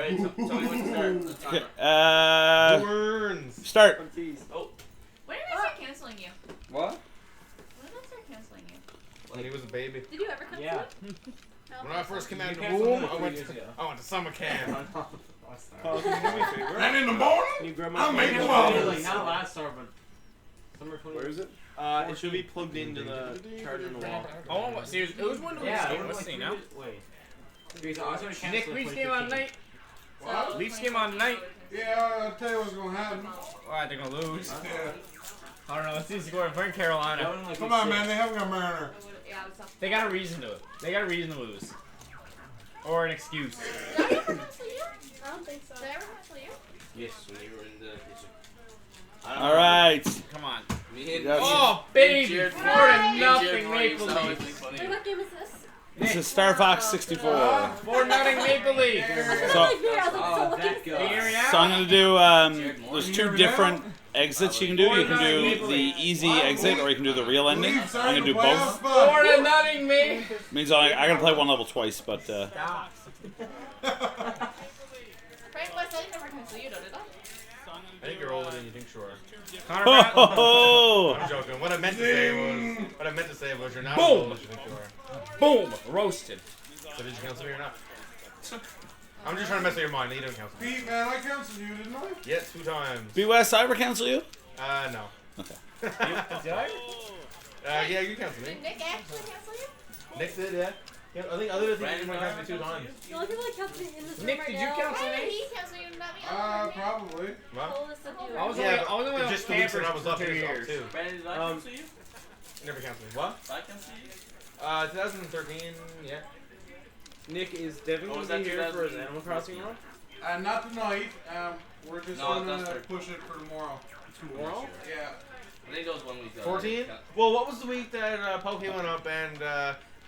Alright, so tell me when to start. Start. Oh. When did I start canceling you? What? When did I start canceling you? When he was a baby. Did you ever cancel Yeah. me? No, When I first came out of the canceled womb, me I 3 went years to ago. summer camp. Oh, can you do me a favor? And in the morning, Can you grab my I'm making phone? bubbles. Like, not last summer, but summer 20. Where is it? It should be plugged into the charger in the wall. Oh, what? Seriously, it was one of those Yeah, games. it was Let's like see now. Wait. Because I was gonna cancel Nick, it Leafs 2015. game on night. So, Leafs game on night. Yeah, I'll tell you what's gonna happen. Alright, they're gonna lose. Yeah. I don't know. Let's see the score. We're in Carolina. That one, like, Come was on, six. man, they haven't got Mariner. yeah, I was up. They got a reason to it. They got a reason to lose. Or an excuse. Did I ever cancel you? I don't think so. Did I ever cancel you? Yes, when you were in the kitchen. All right. Come on. Me and Oh, baby! cheered 4-0 Cheered Maple for you, so Leafs. it's funny. Wait, what game is this? This is Star Fox 64. 4-0 Maple Leafs. So, I was like, so what game is that this? Can you hear me now? so I'm gonna do. There's two different exits you can do. You can do the easy exit, or you can do the real ending. I'm gonna do both. 4-0 me. Means I gotta play one level twice, but Stop. Frank West, I didn't ever cancel you, though, did I? I think you're older than you think, sure. Connor ho Bradley. ho ho! I'm joking. What I meant to say was you're not Boom. as old as you think you are. Boom! Roasted. So did you cancel me or not? I'm just trying to mess with your mind. You don't cancel me. Pete, man, I canceled you, didn't I? Yeah, 2 times. B West, I ever cancel you? No. Okay. Did I? Yeah, you canceled me. Did Nick actually cancel you? Nick did, yeah. Yeah, I think other than you might cancel me 2 times. The only people that cancel me in this room Nick, right did you now. cancel Why did me? he cancel you, not me? Probably. What? Oldest of you. I was Yeah, only but on just 2 weeks when campers I was up, for 2 he was years. up too. Brandon, did I cancel you? You never canceled me. What? Did I cancel you? 2013, yeah. Nick, is Devin Oh, was gonna that be here for his 2000? Animal Crossing run? Not tonight. We're just No, gonna that's fair. push it for tomorrow. Tomorrow? Yeah. I think it was 1 week ago. 14? Well, what was the week that Pokey went up and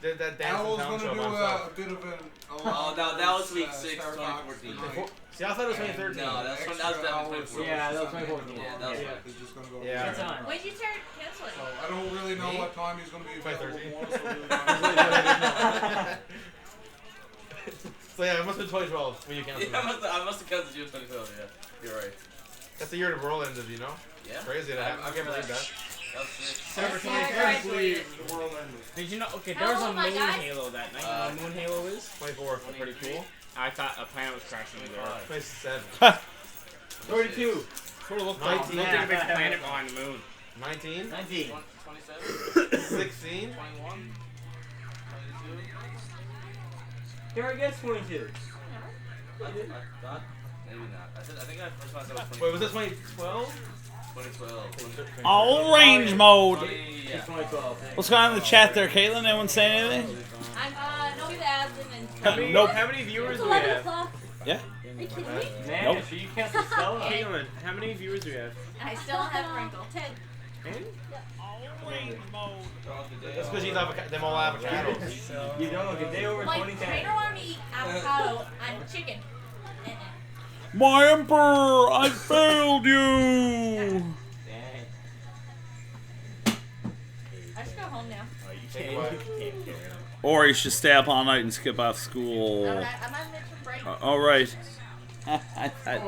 did that dance in Owl's town gonna show do by himself? a bit of an. Oh, that was week 6, Star Fox 2014. tonight. See, I thought it was 2013. No, that's Extra definitely hours 2014. Yeah, that was Sunday 2014. Yeah, that was tomorrow. right. He's just gonna go. Yeah. That's fine. When did you start canceling? So I don't really know Me? what time he's gonna be available 2013. tomorrow. So really don't. So yeah, it must have been 2012 when you canceled Yeah, me. I must have canceled you in 2012, yeah. You're right. That's the year the world ended, you know? Yeah? Crazy that happened. I can't believe that. That was sick. December Yeah, I 23rd. graduated. The world ended. Did you know? Okay, How there was a old am I, moon guys? halo that night. You know what a moon halo is? 24. Pretty cool. I thought a planet was crashing into Earth. 27. 32. Sort of looked like a 19. big planet behind the moon. 19. 19. 27? 16. 21? 22? Here I guess 22. I thought, maybe not. I think I first one I said was Wait, was this 2012? 2012. All range mode. 20, yeah. It's 2012. What's going on in the chat there, Caitlin? Anyone saying anything? I'm, no, he's admin and... Nope. How many viewers It's do we 11 have? o'clock. Yeah. Are you kidding me? Man, Nope. if you cancel Stella. Caitlin, how many viewers do we have? And I still have Wrinkle. 10. That's because you love them all avocados. You don't look a day over Like, 2010. Trainer wanted me to eat avocado on chicken. My Emperor, I failed you. Dang. I should go home now. Or you should stay up all night and skip off school. I'm on midterm break. All right. Oh,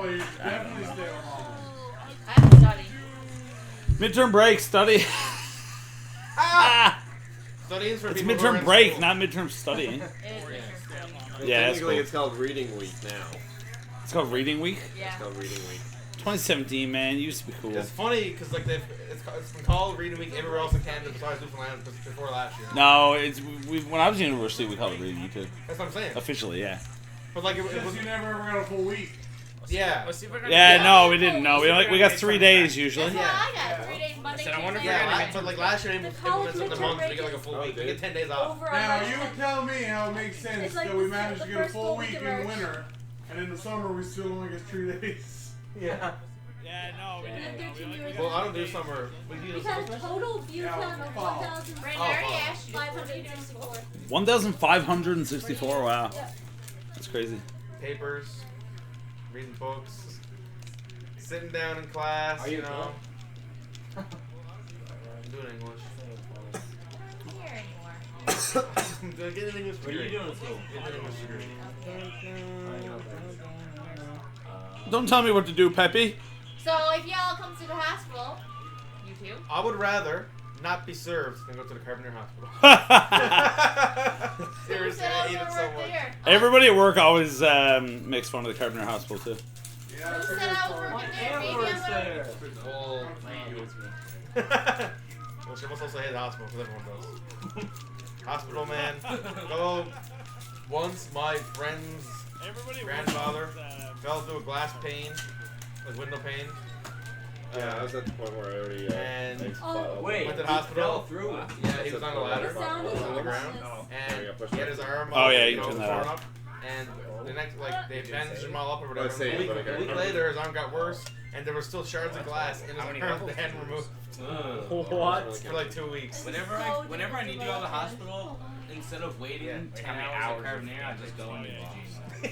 you definitely stay home. I have to study. Midterm break, study. Ah! Studying's for It's people who are midterm in break, school. not midterm studying. It is midterm study. Yeah, that's Technically, cool. it's called Reading Week now. It's called Reading Week. Yeah. It's called Reading Week. 2017, man, it used to be cool. It's funny because like it's been called Reading Week everywhere else in Canada besides Newfoundland before last year. No, it's when I was in university, we called it Reading Week too. That's what I'm saying. Officially, yeah. But like it was, Because you never ever got a full week. yeah. Let's see if I got Yeah, no, we didn't. No, we got 3 days That's usually. what I got. 3 days, Monday, said, I wonder if Tuesday, we're gonna Yeah, but like last year, they college implemented the midterm month, break we get like a full is- week. We get 10 days off. Over Now on you tell me how it makes sense It's like that we the managed to get a first full full week week in of March. winter, and in the summer we still only get 3 days. Yeah. Yeah, no, we And then 13 years Well, I don't do summer. We do We've had a total view count of Brandon, I already asked you. 1,564. 1,564. Wow, Yeah. that's crazy. papers, reading books, sitting down in class. Are you You know. I'm doing English. I'm here anymore. I'm getting an English What are you degree. doing at school? Getting an English degree. Don't tell me what to do, Peppy. So if y'all come to the hospital, you two. I would rather not be served than go to the Carpenter Hospital. Who Seriously, said I I was hate it gonna so work much. there? Everybody at work always makes fun of the Carpenter Hospital too. Yeah, Who said I was working there? Maybe I'm gonna. Well, Man hates me. well, she must also hate the hospital because everyone does. Hospital, man. Go. Once my friend's grandfather fell through a glass pane, like window pane. Yeah, I was at the point where I already And Wait, went to the he hospital. fell through it. Yeah, he was on the ladder. The sound He was is on the ground. awesome. And he had his arm Oh, all, yeah, you you know, turned that torn off. up. And the next, like, they bandaged him all up or whatever. Let's see, A week okay. later, his arm got worse, and there were still shards of glass in his arm that hadn't removed What? for like 2 weeks. Whenever I need to go to the hospital, instead of waiting 10 hours at Carbonair, I just go into the gym.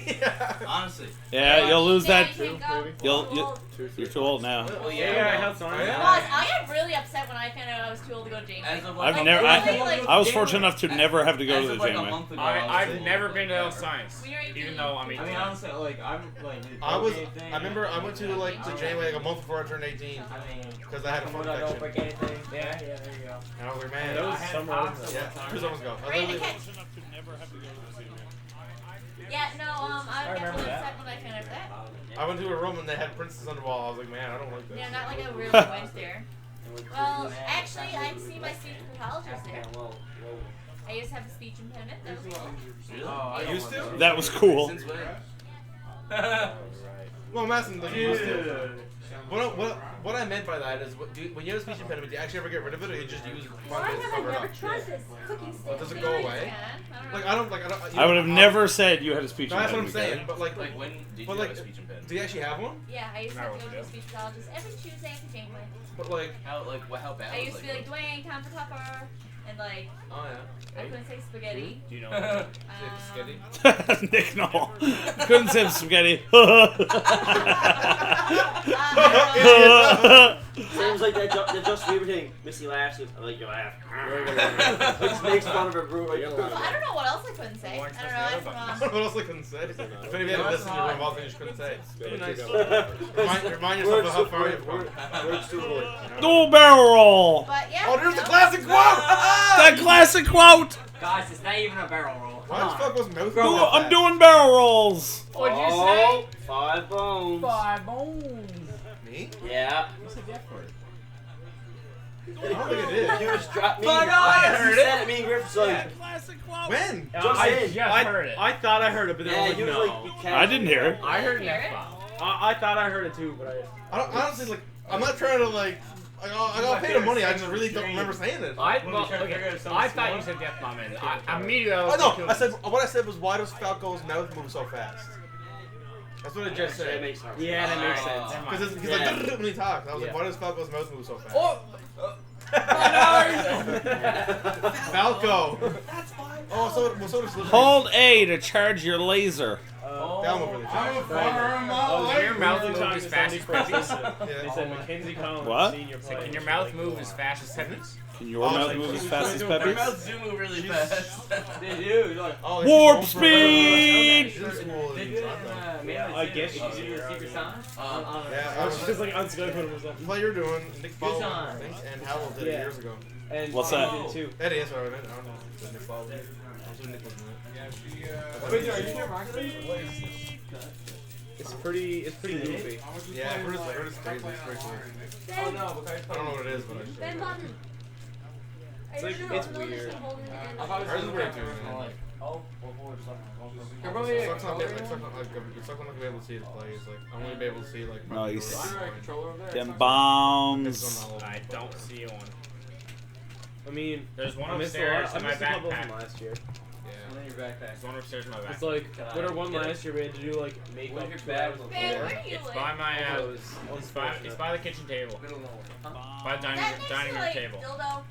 Yeah. Honestly. Yeah, you'll lose that. You can't go. You're too old now. Well, Yeah, yeah, I well, held on. Boss, I got really upset when I found out I was too old to go to gym. as of I've like, never. really, like- I was fortunate enough to never have to go as to of the like gym. a man. month ago, I've never been to Health Science, We were 18. even though I mean. I mean, honestly, like, I'm like. the I was. Pokey thing, I remember I went to like the Janeway like a month before I turned 18 I mean, because I had a foot I don't infection. break anything. Yeah, there you go. And I was like, That man. was I had summer, pasta wasn't it? Yeah, 2 summers ago. I Right, literally- I can't- Yeah, no, I got really upset when I found out that. I went to a room and they had princesses on the wall. I was like, man, I don't like this. Yeah, not like I really went there. Well, actually, I see my speech pathologist there. I used to have a speech impediment. That was cool. Really? Oh, I used to? That was cool. Since when? Well, I'm asking like you used to. What I meant by that is, when you have a speech impediment, do you actually ever get rid of it, or you just use Why one to have I cover it never up? tried this cooking stick? Does it go away? Like I don't. You I would have know, never said you had a speech No, that's what I'm impediment. saying. But like, Like, when did you but have like, a speech impediment? do you actually have one? Yeah, I used to have to go to a speech pathologist every Tuesday after Janeway. But like, How bad I was used to be like, Dwayne, time for Tupper. And like, oh yeah. I couldn't say spaghetti. Do you know? Skitty. Nick Knoll. Couldn't say spaghetti. Sounds like that Just Bieber thing. Missy laughs. I like your laugh. Which makes fun of her group. Like, I don't know what else I couldn't say. I don't know. What else I couldn't say? If any of you had a list in your room, all things you couldn't say. Be nice. Remind yourself of how far you've come. Words too good. Do barrel roll. But yeah. Oh, there's the classic quote! That classic quote. Guys, it's not even a barrel roll. Why the fuck was mouth? I'm doing barrel rolls. What'd you Oh, 5 bones. 5 bones. Me? Yeah. What's the death word? I don't think it is. You just dropped me. Fuck off! I heard it. Said it. Me and Griffith's like. Classic quote. When? Just saying. I heard it. I thought I heard it, but then Yeah, I was you like, was no. like. You I can't. didn't hear it. I heard an Hear it? F-bomb. I thought I heard it too, but I don't honestly like. I'm not trying to like. I got paid the money. I just really don't remember saying it. I thought you said death bomb, and I immediately. Oh no! I said what I said was why does Falco's mouth move so fast? That's what I just That said. makes sense. Yeah, that makes sense. Because he's Yeah. like when he talks. I was like, Yeah. why does Falco's mouth move so fast? Oh! Falco. Oh, so does Slytherin. Hold A to charge your laser. Down over the I'm a top. farmer in my Can your life. mouth move as fast as Peppy's? They said Mackenzie Collins, What? senior So player. can your mouth move as fast as Peppy's? Can your Oh, mouth like, move as she's fast as doing Their Peppy's? mouths do move really fast. They do. You're like, Oh, she's Warp going for speed! She's in school they in did Toronto. man, I guess she's doing the secret sign. Yeah, I was She's like unscrewing herself. what you're doing. Nick Ball, I times. think, and Howell did it Yeah. years ago. And What's she that? did too. Eddie, that's what I meant. I don't know. But Nick Ball. Also Nick was in it. Yeah, she, Wait, are you sure Markley? It's pretty goofy. Yeah, I heard it's crazy. It's pretty cool. Oh no, because I don't know what it is, but I just Ben Button. It's like- it's weird. Ours is weird too, man. Oh, Sucks not being able to see the play. It's like I'm gonna be able to see like. Nice. controller over there. Them It's bombs. on all of them. I don't see one. I mean, There's one I missed upstairs in my a couple backpack. from last year. Yeah. In your backpack. There's one upstairs in my It's backpack. like, what are one last year we had to do like makeup. What if your bag was Ben, where do you It's live? by my Those- it's by the kitchen table. We don't know. By the That next dining to room like table. dildo.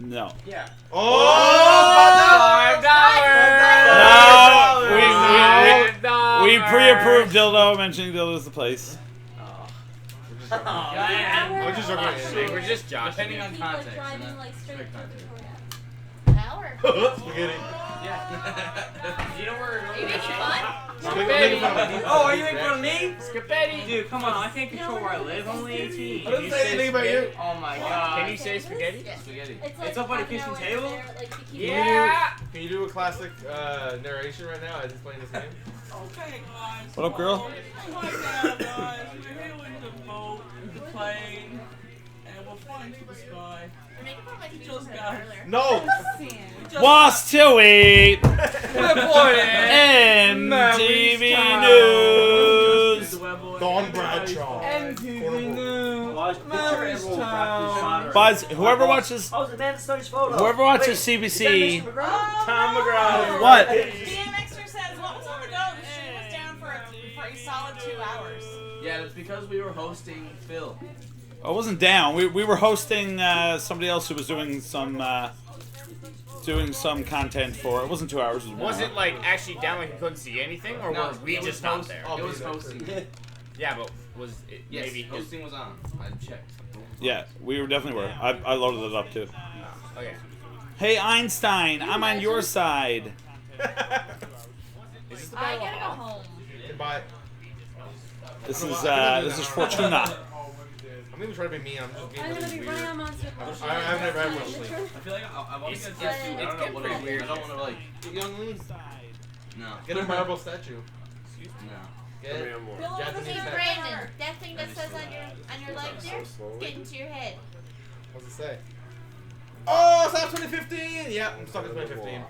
No. Yeah. Oh! No, we pre-approved dildo. Mentioning dildo is the place. I'm just joking. We're just joshing. Depending on Keep, like, context. driving, you know? like, straight Strict to context. Victoria. Hour. Spaghetti. Yeah. Do you know where? Are you making fun? Oh, are you making fun of me? Spaghetti. Dude, come on. I can't control where I live. I'm only 18. I didn't say anything about you. Oh my god. Can you say spaghetti? Spaghetti. It's It's up on the half an kitchen hour table? there, like, to keep Yeah. Can you do a classic narration right now as he's playing this game? Okay, guys. What up, girl? Right now, guys, we're here with the boat, the plane, and we're flying to the sky. You're making fun of my We speech just impediment got earlier. No. What's to eat? Reporting. MTV News. Don Bradshaw. MTV News. Well, I was picture everyone wrapped in solder. Buzz, whoever watches, Oh, the man that studies photo. whoever watches Wait, is that CBC. Mr. McGraw? Tom McGraw. What? DMXer says, what was on the go? The stream was down for a solid 2 hours. Yeah, that's because we were hosting Phil. I wasn't down. We were hosting somebody else who was doing some content for. It wasn't 2 hours. It was 1 Was hour. it like actually down like you couldn't see anything, or No, were we it was just not host- there? It was hosting. Yeah, but was it Yes, maybe his? hosting was on. I checked. Yeah, we were definitely were. I loaded it up too. Okay. Hey Einstein, I'm on your side. Is this the I battle gotta go of home. Goodbye. This is Fortuna. I'm even trying to be mean. I'm just being I'm gonna really be weird. running on Monster I've never had much sleep. I feel like I want to It's- get this too. I it's don't know what pretty it is. weird. I don't want to like. Young Lee, No. get a marble statue. No. Get Japanese Hey statue. Brandon, that thing that says on your leg there, get into your head. What's it say? Oh, it's not 2015. Yeah, I'm stuck in 2015.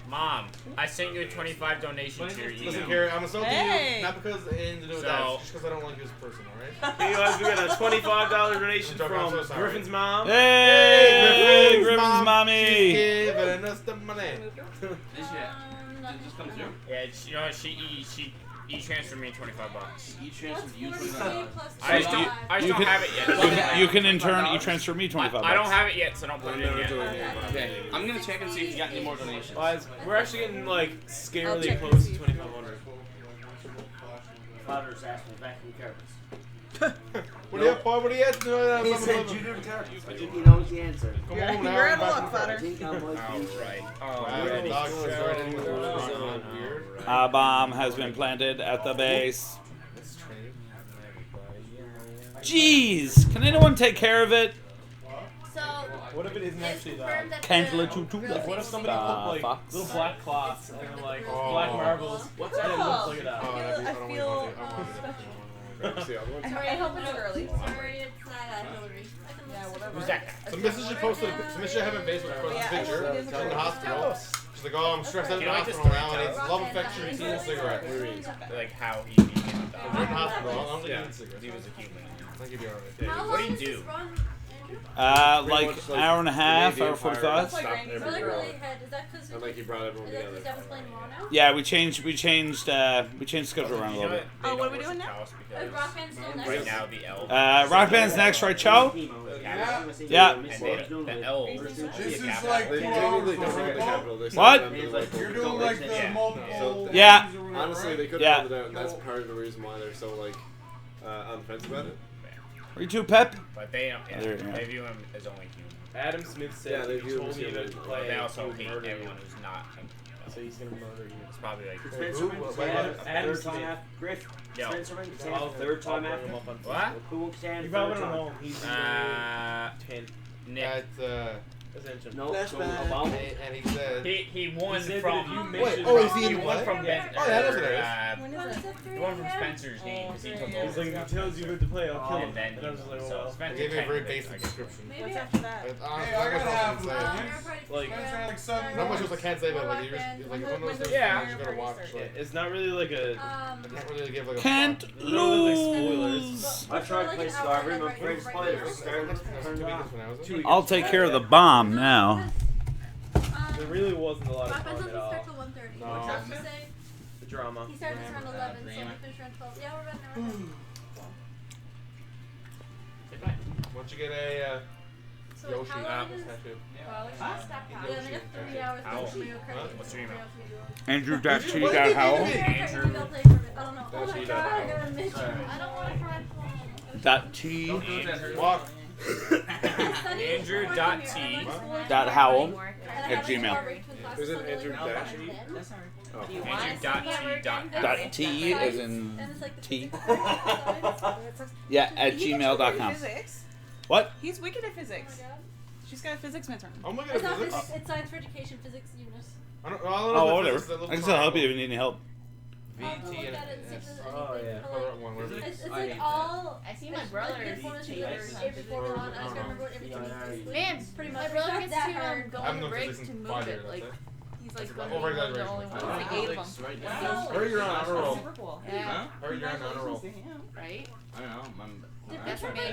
Mom, I sent you a $25 donation to your Listen, email. Gary, I'm insulting Hey. you not because anything to do with So- that, just because I don't like you as a person. All right? Hey guys, we got a $25 donation I'm from so sorry. Griffin's mom. Hey, Griffin's She's mommy. giving us the money. This shit. Did it just come through? Yeah, it's, you know she transferred me $25. You transferred you What's $25. 40 plus I just don't, 25? I just You don't can- have it yet. You can in turn e-transfer me 25 I don't bucks. have it yet, so don't put it in yet. Okay, I'm gonna check and see if you got any more donations. Guys, we're actually getting like I'll scarily check close and to see. 2,500. Father's asking vacuum carpets. What do you have, boy? What do you have to do? He said you do the carpets. I think he knows the answer. Come on now. You're out of back luck, to Father. I think I'm like you. Alright. Wow, Alright. dog show. Weird. A bomb has been planted at the base. Let's train. Jeez, can anyone take care of it? So, What if it isn't it's actually confirmed that? that Can't the let you do real that. thing What if is somebody the- put like Fox. little black cloths and then like Oh. black marbles? What's And that? it looks like that. Oh, that'd be- I don't feel, want to I want to See, other ones? I hope it's early. Sorry, it's not Hillary. I can Yeah, look. whatever. Who's that? So Mrs. should post so Mrs. should have a Facebook post a Yeah, picture it is in the hospital. She's like, oh, I'm stressed out in You the know, I just hospital now. I don't need love affection, tea, and cigarettes. Like how he became a We're in the dog. hospital. I don't Yeah, need cigarettes. he was a human. I think you'll be alright. How What do long you does do? this run, Andrew? Like hour and a half, hour 45. That's like Stop Granny's every Really, girl. really had, is that because And like he brought everyone is that together. because Devin's playing tomorrow now? Yeah, we changed the schedule around a You know little bit. They Oh, what don't are we doing worship now? House Is because Rock Band still next? right now the elves. Rock band's next, right, Cho? Yeah. And they, the elves. This is capital. like They 2 technically hours don't from have the right now. capital. They What? send them to local You're doing like the Yeah. multiple. Yeah. things or whatever, Honestly, right? they could Yeah. have it out, and that's part of the reason why they're so like on the fence about it. Are you too, Pep? But they don't. Oh, there you go. They view him as only human. Adam Smith said Yeah, they he do told me him as to human. play. They also he would hate murder everyone you. who's not. So he's gonna murder you. It's probably like. Spencer Adam third time Smith. after Griff. Yo. Spencer I'll third time bring after. him up on What? Facebook. Who will stand You third probably don't time? know him. He's in 10. Nick. Ascension. No, so Flashback. Obama. And he said, He won He said that from. if you Wait, mention oh, is he He in won what? from Ben. Oh, yeah, that's what it is. When is What it? is it? He won from Spencer's game because he took He's over. like, if he tells you what to play, I'll kill him. And then And I was just like, so well. I Spencer gave you a very technically, basic I guess. description. Maybe What's after after that? But Hey, honestly, I I gotta guess have I Like- like Sunday. not much else I can't say about it. Like, you're just, like, it's one of those things Yeah. you just gotta watch. Like, It's not really like a. I can't really give like a Can't plot. lose. I tried to play Skyrim. I'm afraid to play it. That's Skyrim that's turned 2 on. weeks when I was in. 2 weeks. I'll take care of the bomb now. There really wasn't a lot of Rock Band fun at doesn't all. start till 1:30. No. What's that to say? The drama. He started around 11, so we finished around 12. Yeah, we're about an hour. Once you get a So Yoshi how long apple is... tattoo. Well, we should stop Yeah, talking. they got 3 hours to Owl. finish Mario Kart. Huh? What's your email? Andrew What T. did got he Howell. do to me? Andrew. Go play for a bit. I don't know. Oh That's my he god, I does. got a mission. I don't want to correct one. Dot T. Don't do it, that hurts. Walk. Andrew.t.howell@gmail. There's an Andrew dash E? Oh. Andrew.t. T as in And it's like the T. physics Yeah, at He can totally gmail.com. Physics. What? He's wicked at Oh physics. my god. She's got a physics midterm. Oh my god, It's not physics. physics, it's science for education, physics unit. I don't know. Oh, whatever. I can still help you if you need any help. Look at it and see if there's Oh, anything yeah. for, like, One, whatever. It's I like hate all. I see my brother Like, is one is taking every formula on. I just gotta remember what everything is. Man, Pretty my much. brother It's gets not to that hard. go I on haven't the done break physics to in move 5 it. years, Like, I'd say. he's like That's going about to be one of the over-exaggeration. only ones, Oh, like 8 of Alex, them. right Wow. now. Hurry, you're on honor roll. Super cool. Yeah, Hurry, you're on honor roll. Congratulations to him. right? I don't know. That's for me too.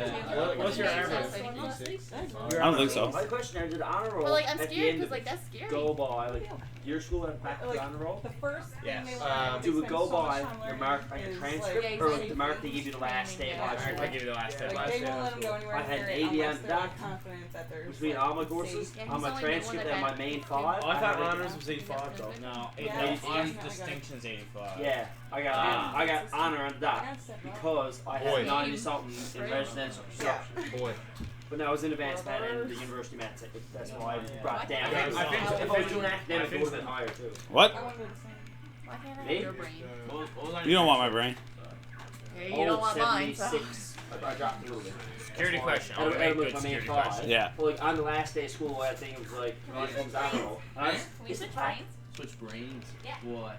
What's your That's average? like- I don't think so. My question is, did honor roll But like, I'm at the scared end because of like that's scary. go by, like, your school went back to Like, honor roll? The first thing Yes. they learn, Do they it go spend so much by time the learning mark, like a is, transcript, like, or like, the mark they give you the last day of high Yeah. school? I give you the last step. Like, they won't let them go anywhere I had near an it 80 unless on they're that. confident that there's Between like, all my courses, safe. Yeah, on he's my only the one transcript that and my had- main Oh, 5, Oh, I thought had honors was 85 though. No, Yeah, on yeah. distinction's 85. Yeah, I got honor on that because I Boy. had 90 something in residential construction. Boy. But now I was in advanced math and the university math, that's why I brought it down. I finished- If I was doing academic, it finished would have been higher too. What? I wonder the same. Why can't I Me? have your brain? What was You don't want my brain. Yeah, you don't want mine. So. 76. I dropped a little bit. Security question. I don't Okay, know good if my main security 5. question. Yeah. Well, like on the last day of school, I think it was like, when it comes honor roll. And I just, Can we switch brains? Switch brains? Yeah. What?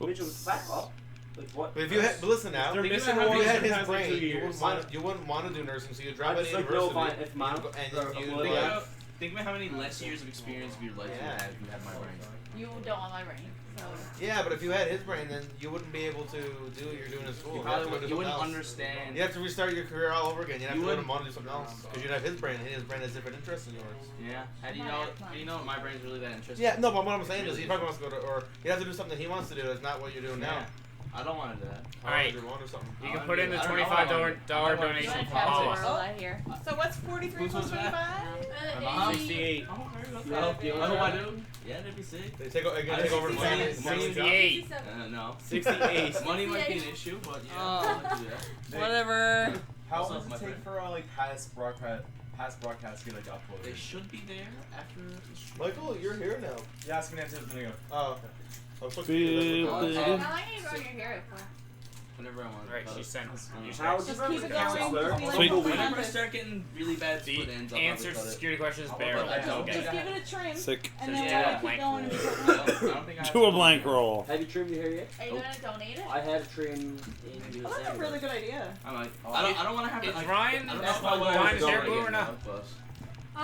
Mitchell was back up. Like what? But if you had, but listen now, They're if missing you one had his sometimes like 2 brain, years. you wouldn't want to do nursing, so you drop I out of just like know university. if my and you well, be yeah. like, Think about how many less years of experience of your life you Yeah. had if you had my brain. You don't want my brain. So. yeah, but if you had his brain, then you wouldn't be able to do what you're doing in school. You You'd have to probably go do you wouldn't something else. understand. You have to restart your career all over again. You'd have You to go to wouldn't- want to do something else because you'd have his brain, and his brain has different interests than yours. Yeah. How do you know? How do you know my brain's really that interesting? Yeah, no, but what I'm saying is he probably wants to go to, or he has to do something that he wants to do. That's not what you're doing now. I don't want to do that. Alright. You want or something. You can put in the I don't know. $25 You donation want to for tell the Paul's. world out here. So what's 43 plus 25? My mom, 68. Oh, Yeah. what do I do? Yeah, that'd be sick. They take over the money. 68. No. 68. Money might be an issue, but yeah, I'll do that. Whatever. How What's long up, does my it take friend? for like past broadcasts get like uploaded? They should be there after the stream. Michael, you're here now. Yeah, I was gonna answer the video. Oh, okay. I'm supposed to Beep, How beep. long are you growing your hair out for? Whenever I want. Alright, she sent us. How Just keep it going. Sweet. Whenever I start getting really bad The split ends, I'll answer probably to cut it. security question is barrel. Yeah. Okay. Just give it a trim. Sick. And then Yeah. we'll keep going and I don't think I Do a blank roll. Have you trimmed your hair yet? Are you gonna donate it? I had a trim in Well, that's a really good idea. I'm like, I don't want to have Is it. Like, Ryan I don't know that's if I want Ryan's to hair go blue or again, not? but-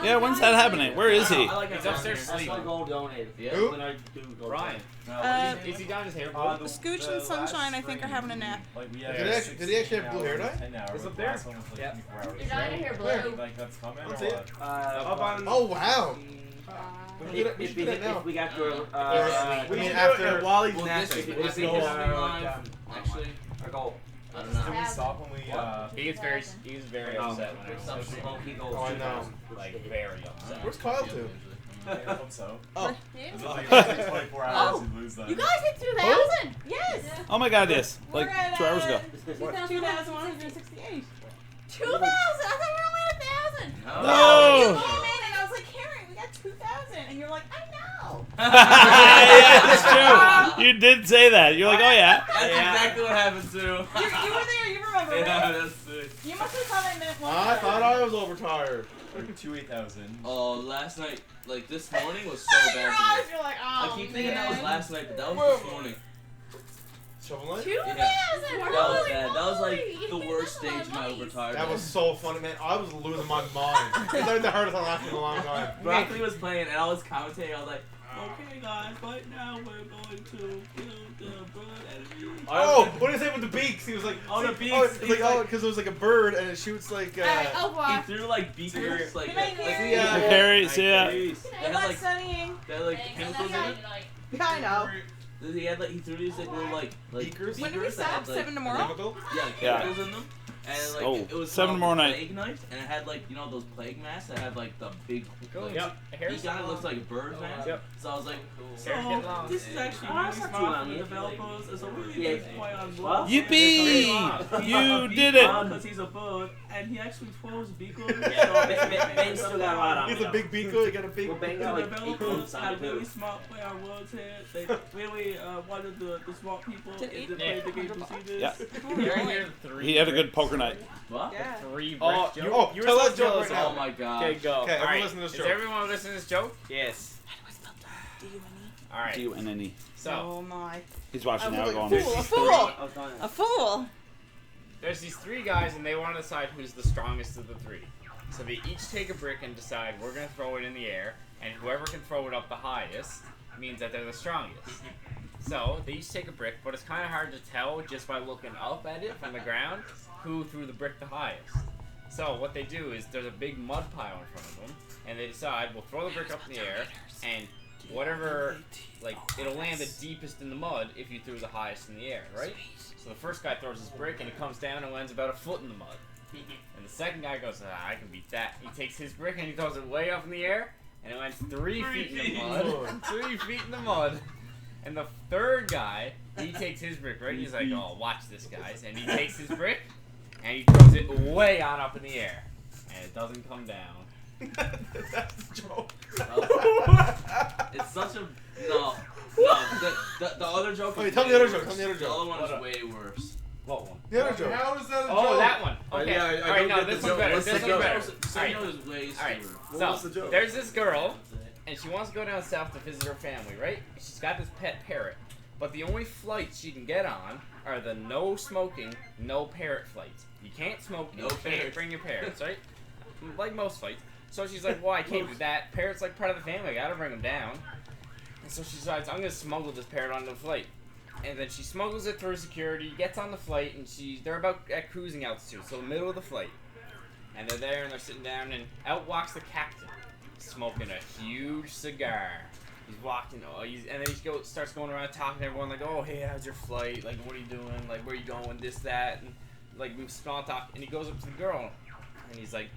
Yeah, when's that happening? Where is he? I like He's it upstairs down here. That's sleeping. like all donated. Yeah. Who? When I do go Ryan. Uh, Is he down his hair blue? Scooch and Sunshine, I think, are having a nap. Like we Did had he actually- did he actually have blue hair dye? 10 hours. It's up the there. last one was like Yeah. 24 hours. You're dying to hear Where? blue. Like that's coming Let's or see what? it. Up on. Oh wow. If, We should if, do that now. if we got to We We need should after- do it while he's Well, napping. this, I Let's think go, this is like live. that. Actually, our goal. I don't know. Can we stop when we He's very upset when I Some was smoky goes. Oh, I know. like very upset. Where's Kyle to? I hope so. Oh. Yeah. It's like 24 hours Oh, and lose that. you guys hit 2,000. Yes! Oh my god, yes. Like We're at, 2 hours ago. 2,168. 2,000. I thought we were only at 1,000. You No! came in and I was like, Karen, we got 2,000. And you're like, I know. Yeah, it's true. You did say that. You're like, oh yeah. That's exactly what happened too. You were there, you remember, Yeah, right? that's sick. You must have thought I meant one. I thought I was overtired. Like 2,000. Oh, last night, like this morning was so Your bad eyes, for me. you're like, I oh, keep thinking that was man. last night, but that was this morning. Shovel Knight? 2,000. That was bad. That was like the worst stage of my overtired. That was so funny, man. I was losing my mind. It's like the hardest I laughed in a long time. Broccoli was playing, and I was commentating. I was like, okay, guys, right now we're going to kill the bird enemy. Oh, what did he say with the beaks? He was like, Oh, the beaks. Oh, it's He's like, oh, like- because it was like a bird and it shoots like. Alright, au He revoir. threw like beakers, like Good night, like Carrie. Yeah. Carrie, see ya. They Good had luck like studying. they had like Thanks. chemicals in it. Yeah, I know. He had like he threw these like little like Beakers? When do we beakers that stop? had, like, 7 tomorrow? Chemical? Yeah, Yeah. chemicals in them. And like Oh, it was 7 called tomorrow the night. Plague Knight, and it had like those plague masks that had like the big. Like, Yep. He kind of looks like a bird mask. Yep. So I was like, Hair's getting long. this is actually Oh, really that's not too smart long for the yet. developers. It's a really Yeah. good point on Well, Yippee! You did it! Because he's a bird, and he actually throws beacons. Yeah, Ben still got a lot on He's me, a big beaker. You got a big. Well, Ben The got like 8 developers points on had it really too. smart play on words here. They really wanted the smart people Did to eight play the game $100? procedures. Yeah. You're in here three. He had a good poker night. What? Yeah. Three brick Oh, joke. Oh, You were tell so us joke jealous right now. Oh my god. Okay, go. Okay, All everyone right. listen to this Is joke. everyone listening to this joke? Yes. All right. D-U-N-N-E. So Oh my. He's watching now A going. fool, a fool, I was going a fool. there's these three guys, and they want to decide who's the strongest of the three. So they each take a brick and decide we're gonna throw it in the air, and whoever can throw it up the highest means that they're the strongest. So they each take a brick, but it's kind of hard to tell just by looking up at it from the ground who threw the brick the highest. So what they do is there's a big mud pile in front of them, and they decide we'll throw the brick up in the air, and whatever, like, it'll land the deepest in the mud if you threw the highest in the air, right? So the first guy throws his brick and it comes down and lands about a foot in the mud. And the second guy goes, I can beat that. He takes his brick and he throws it way up in the air, and it lands 3 feet in the mud. 3 feet in the mud. And the third guy, he takes his brick, right? He's like, oh, watch this, guys. And he takes his brick and he throws it way on up in the air. And it doesn't come down. That's the joke. It's such a no. The other joke. Okay, is tell me way the other joke, worse. tell me the other joke. The other one What is up? way worse. What one? The other joke. How is that a joke? Oh, that one. Okay. Yeah, I Alright, don't no, get this the one's joke. better. What's This the one's joke? better. Sino is way Alright, stupider. What so was the joke? there's this girl, and she wants to go down south to visit her family, right? She's got this pet parrot, but the only flights she can get on are the no smoking, no parrot flights. You can't smoke, No you can't parrots. bring your parrots, right? Like most flights. So she's like, well, I can't do that. Parrot's like part of the family. I gotta bring them down. And so she decides, I'm gonna smuggle this parrot onto the flight. And then she smuggles it through security, gets on the flight, and they're about at cruising altitude, so the middle of the flight. And they're there, and they're sitting down, and out walks the captain, smoking a huge cigar. He's walking, and then he starts going around talking to everyone, like, oh, hey, how's your flight? Like, what are you doing? Like, where are you going? This, that, and like, we small talk. And he goes up to the girl, and he's like,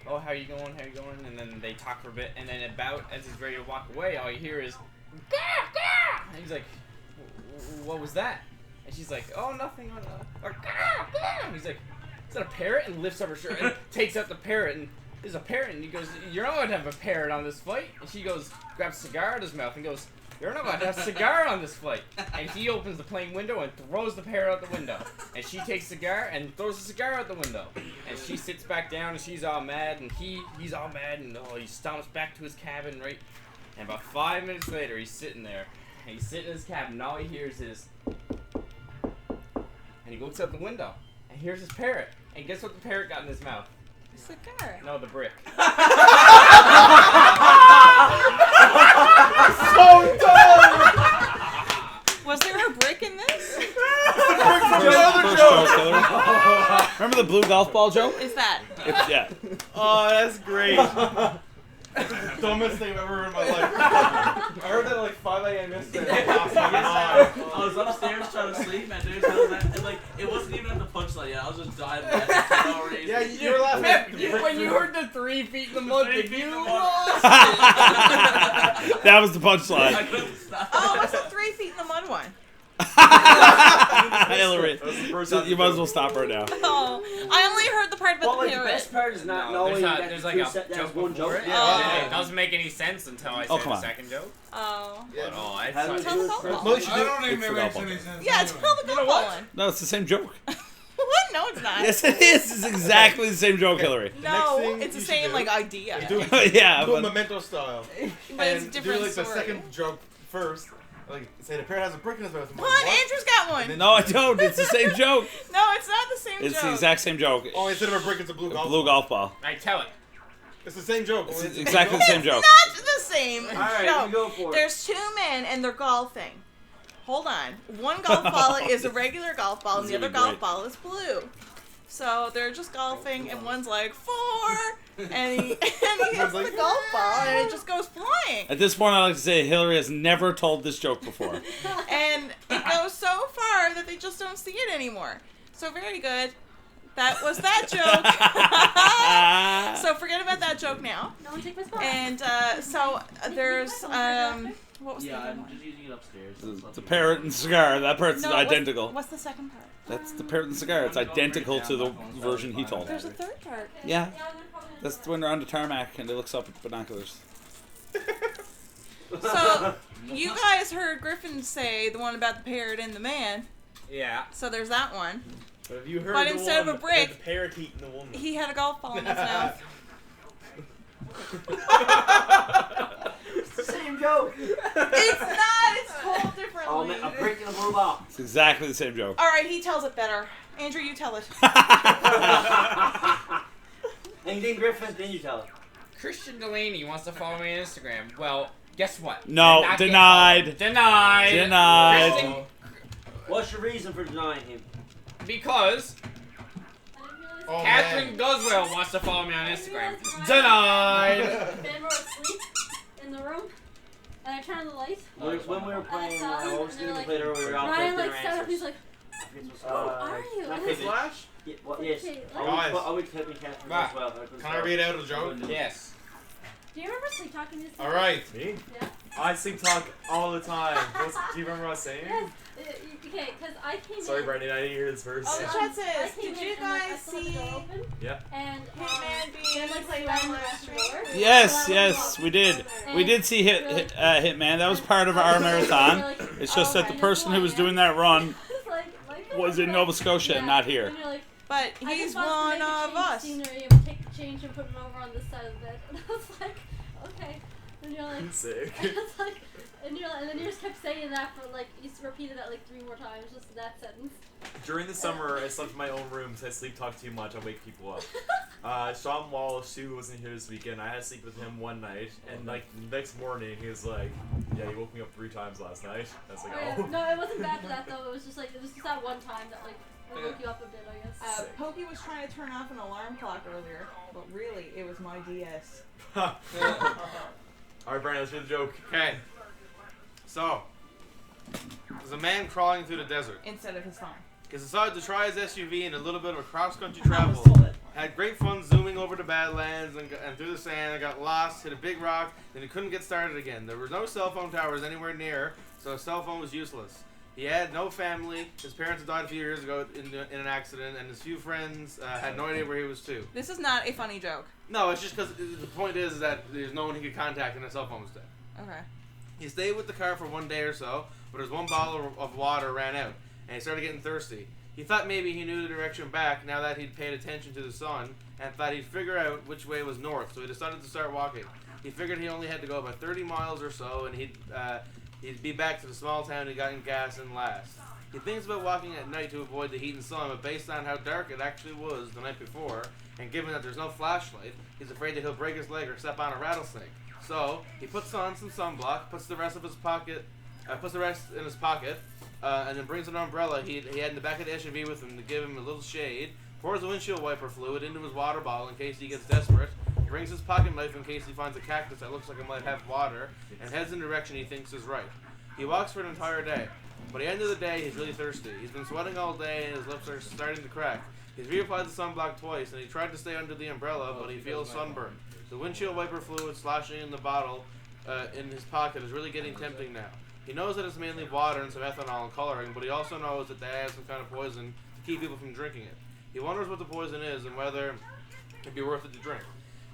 oh, how you going? How you going? And then they talk for a bit, and then about as he's ready to walk away, all you hear is, gah, gah! And he's like, what was that? And she's like, oh, nothing. Or, gah, gah! And he's like, is that a parrot? And lifts up her shirt and takes out the parrot, and there's a parrot, and he goes, you're not allowed to have a parrot on this flight. And she goes, grabs a cigar out of his mouth and goes, you're not allowed to have a cigar on this flight. And he opens the plane window and throws the parrot out the window. And she takes the cigar and throws the cigar out the window. And she sits back down and she's all mad, and he's all mad, and he stomps back to his cabin, right? And about 5 minutes later, he's sitting there, and he's sitting in his cabin, and all he hears is, and he looks out the window, and here's his parrot. And guess what the parrot got in his mouth? Cigar. No, the brick. So dumb! Was there a brick in this? First joke, Hillary. Remember the blue golf ball joke? Is that? Yeah. Oh, that's great. That's the dumbest thing I've ever heard in my life. I heard that at like 5 a.m. yesterday. I was upstairs trying to sleep, and there's that, and like it wasn't even at the punchline yet. I was just dying laughing for no reason. Yeah, you were laughing. When you heard the 3 feet in the mud, did you lost? That was the punchline. I couldn't stop. Oh, what's the 3 feet in the mud one? Hillary, so you might as well stop right now. Oh, I only heard the part about Well, the like, the parrot. best part is not No, knowing that there's like two a set, that's joke one before joke. it. Yeah. It doesn't make any sense until I say come the on. second joke. Oh. But, oh, it's How do we such do a... it first? Well, you should I do don't even It's think the it makes golf any ball. sense. Yeah, it's called the golf ball one. No, it's the same joke. What? No, it's not. Yes, it is. It's exactly the same joke, Hillary. next No, thing it's the you same should like do- idea. Do Yeah, do a but memento style. But it's And different do like the story. second joke first. Like, say the parrot has a brick in his mouth. Come on, Andrew's got one. no, I don't. It's the same joke. No, it's not the same It's joke. the exact same joke. Oh, instead of a brick, it's a blue A golf blue ball. golf ball. I tell it. It's the same joke. It's only it's a exactly the blue same joke. Not the same Alright, joke. you go for it. There's 2 men and they're golfing. Hold on. One golf ball is a regular golf ball and This the is other gonna be golf ball is blue. So they're just golfing and one's like 4 and he hits One's like, the golf ball and it just goes flying. At this point, I like to say Hillary has never told this joke before. And it goes so far that they just don't see it anymore. So very good. That was that joke. So forget about that joke now. No one take my spot. And so there's What was the Yeah, other I'm one? just using it upstairs. The parrot and cigar. That part's No, identical. What's the second part? That's the parrot and cigar. It's identical to the version he told. There's a third part. Yeah. That's when they're on the tarmac and they looks up at binoculars. So, you guys heard Griffin say the one about the parrot and the man. Yeah. So there's that one. But have you heard But the instead one of a brick, with the parakeet and the woman? He had a golf ball in his mouth. Same joke. It's not. It's told differently. Oh, man, I'm breaking a blue ball. It's exactly the same joke. All right, he tells it better. Andrew, you tell it. And then Griffin, then you tell it. Christian Delaney wants to follow me on Instagram. Well, guess what? No, Did not get denied. followed. Denied. Denied. Christian, What's your reason for denying him? because Oh, Catherine man. Goswell wants to follow me on Instagram. Ryan Denied. Ben were asleep in the room, and I turned on the light. When we were playing, saw them, what was and the they're game we like- played earlier? I'll Ryan take like their sat up, answers. he's like, Who are you? Can I And finish? Flash? Yeah, well, yes. Okay, Guys. I would take me Catherine Right. as well. Can I read out a joke? Yes. do you remember sleep talking to All right. Me? Yeah. I sleep talk all the time. Do you remember what I was saying? Yes. Okay, because I came Sorry, in. Brendan, I didn't hear this first. Oh, the I chat says, came did in you and, like, I guys still had the see door open, Yeah. and Hitman being Ben, like, played slammed on the last door. stream? Yes, yes, we did. We did see Hitman. That was part of our marathon. It's just that the person who was doing that run was in Nova Scotia and not here. And you're like, But I he's just wanted to one make a of change us. Scenery and take the change and put him over on this side of the bed. And I was like, okay. And you're like, Sick. and it's like, and then you just kept saying that for like, you just repeated that like 3 more times, just that sentence. During the summer, I slept in my own room because I sleep talk too much. I wake people up. Sean Wallace, who wasn't here this weekend, I had to sleep with him one night, and like the next morning, he was like, "Yeah, you woke me up 3 times last night." I was like, Oh, yeah. "Oh." No, it wasn't bad for that though. It was just like, it was just that one time that like woke you up a bit, I guess. Pokey was trying to turn off an alarm clock earlier, but really, it was my DS. All right, Brian, let's do the joke. Okay. So, there's a man crawling through the desert. Instead of his phone. He decided to try his SUV in a little bit of a cross-country travel. Had great fun zooming over the Badlands and through the sand, and got lost, hit a big rock, and he couldn't get started again. There were no cell phone towers anywhere near, so his cell phone was useless. He had no family. His parents had died a few years ago in an accident, and his few friends had no idea where he was too. This is not a funny joke. No, it's just because the point is that there's no one he could contact, and his cell phone was dead. Okay. He stayed with the car for 1 day or so, but his 1 bottle of water ran out, and he started getting thirsty. He thought maybe he knew the direction back now that he'd paid attention to the sun, and thought he'd figure out which way was north, so he decided to start walking. He figured he only had to go about 30 miles or so, and he'd be back to the small town he'd gotten gas in last. He thinks about walking at night to avoid the heat and sun, but based on how dark it actually was the night before, and given that there's no flashlight, he's afraid that he'll break his leg or step on a rattlesnake. So he puts on some sunblock, puts the rest in his pocket, and then brings an umbrella he had in the back of the SUV with him to give him a little shade. Pours the windshield wiper fluid into his water bottle in case he gets desperate. Brings his pocket knife in case he finds a cactus that looks like it might have water, and heads in the direction he thinks is right. He walks for an entire day. By the end of the day, he's really thirsty. He's been sweating all day, and his lips are starting to crack. He's reapplied the sunblock twice, and he tried to stay under the umbrella, but he feels sunburned. The windshield wiper fluid sloshing in the bottle in his pocket is really getting tempting now. He knows that it's mainly water and some ethanol and coloring, but he also knows that they add some kind of poison to keep people from drinking it. He wonders what the poison is and whether it'd be worth it to drink.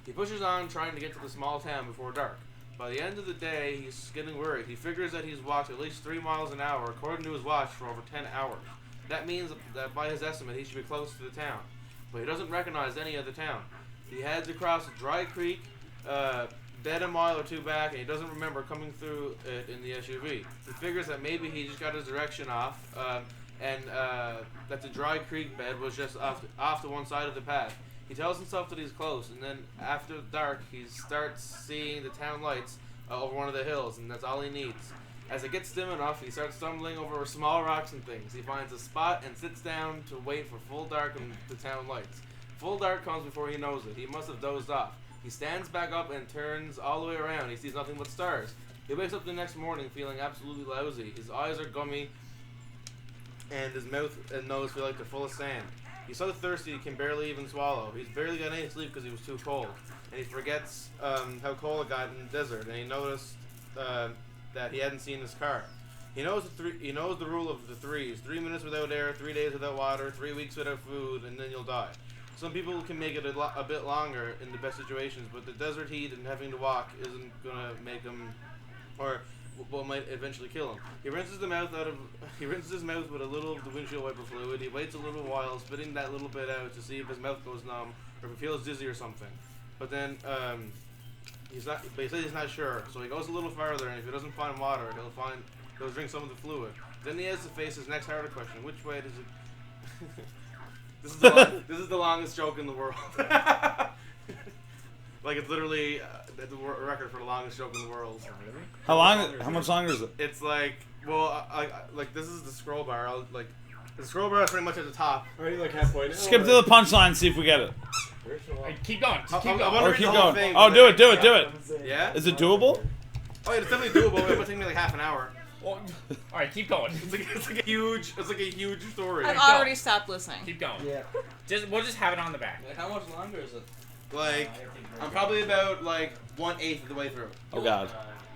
He pushes on, trying to get to the small town before dark. By the end of the day, he's getting worried. He figures that he's walked at least 3 miles an hour, according to his watch, for over 10 hours. That means that by his estimate, he should be close to the town. But he doesn't recognize any of the town. He heads across a dry creek, dead a mile or 2 back, and he doesn't remember coming through it in the SUV. He figures that maybe he just got his direction off, and that the dry creek bed was just off to one side of the path. He tells himself that he's close, and then after dark, he starts seeing the town lights over one of the hills, and that's all he needs. As it gets dim enough, he starts stumbling over small rocks and things. He finds a spot and sits down to wait for full dark and the town lights. Full dark comes before he knows it. He must have dozed off. He stands back up and turns all the way around. He sees nothing but stars. He wakes up the next morning feeling absolutely lousy. His eyes are gummy, and his mouth and nose feel like they're full of sand. He's so thirsty he can barely even swallow. He's barely got any sleep because he was too cold. And he forgets how cold it got in the desert. And he noticed that he hadn't seen his car. He knows the rule of the threes: 3 minutes without air, 3 days without water, 3 weeks without food, and then you'll die. Some people can make it a bit longer in the best situations, but the desert heat and having to walk isn't gonna make him, or what might eventually kill him. He rinses his mouth with a little of the windshield wiper fluid. He waits a little while, spitting that little bit out to see if his mouth goes numb or if he feels dizzy or something. But then he says he's not sure, so he goes a little farther, and if he doesn't find water, he'll drink some of the fluid. Then he has to face his next harder question: which way does it? This is the longest joke in the world. Like, it's literally the record for the longest joke in the world. How much longer is it? It's like, well, like this is the scroll bar. The scroll bar is pretty much at the top. Are you like halfway now? Skip to the punchline, see if we get it. Hey, keep going. Keep going. Or keep going. Oh, do it. Yeah? Is it doable? Oh, yeah, it's definitely doable. It would take me like half an hour. Well, all right, keep going. It's like a huge story. I've already stopped listening. Keep going. Yeah. We'll just have it on the back. Like, how much longer is it? Like, I'm probably about like 1/8 of the way through. Oh God.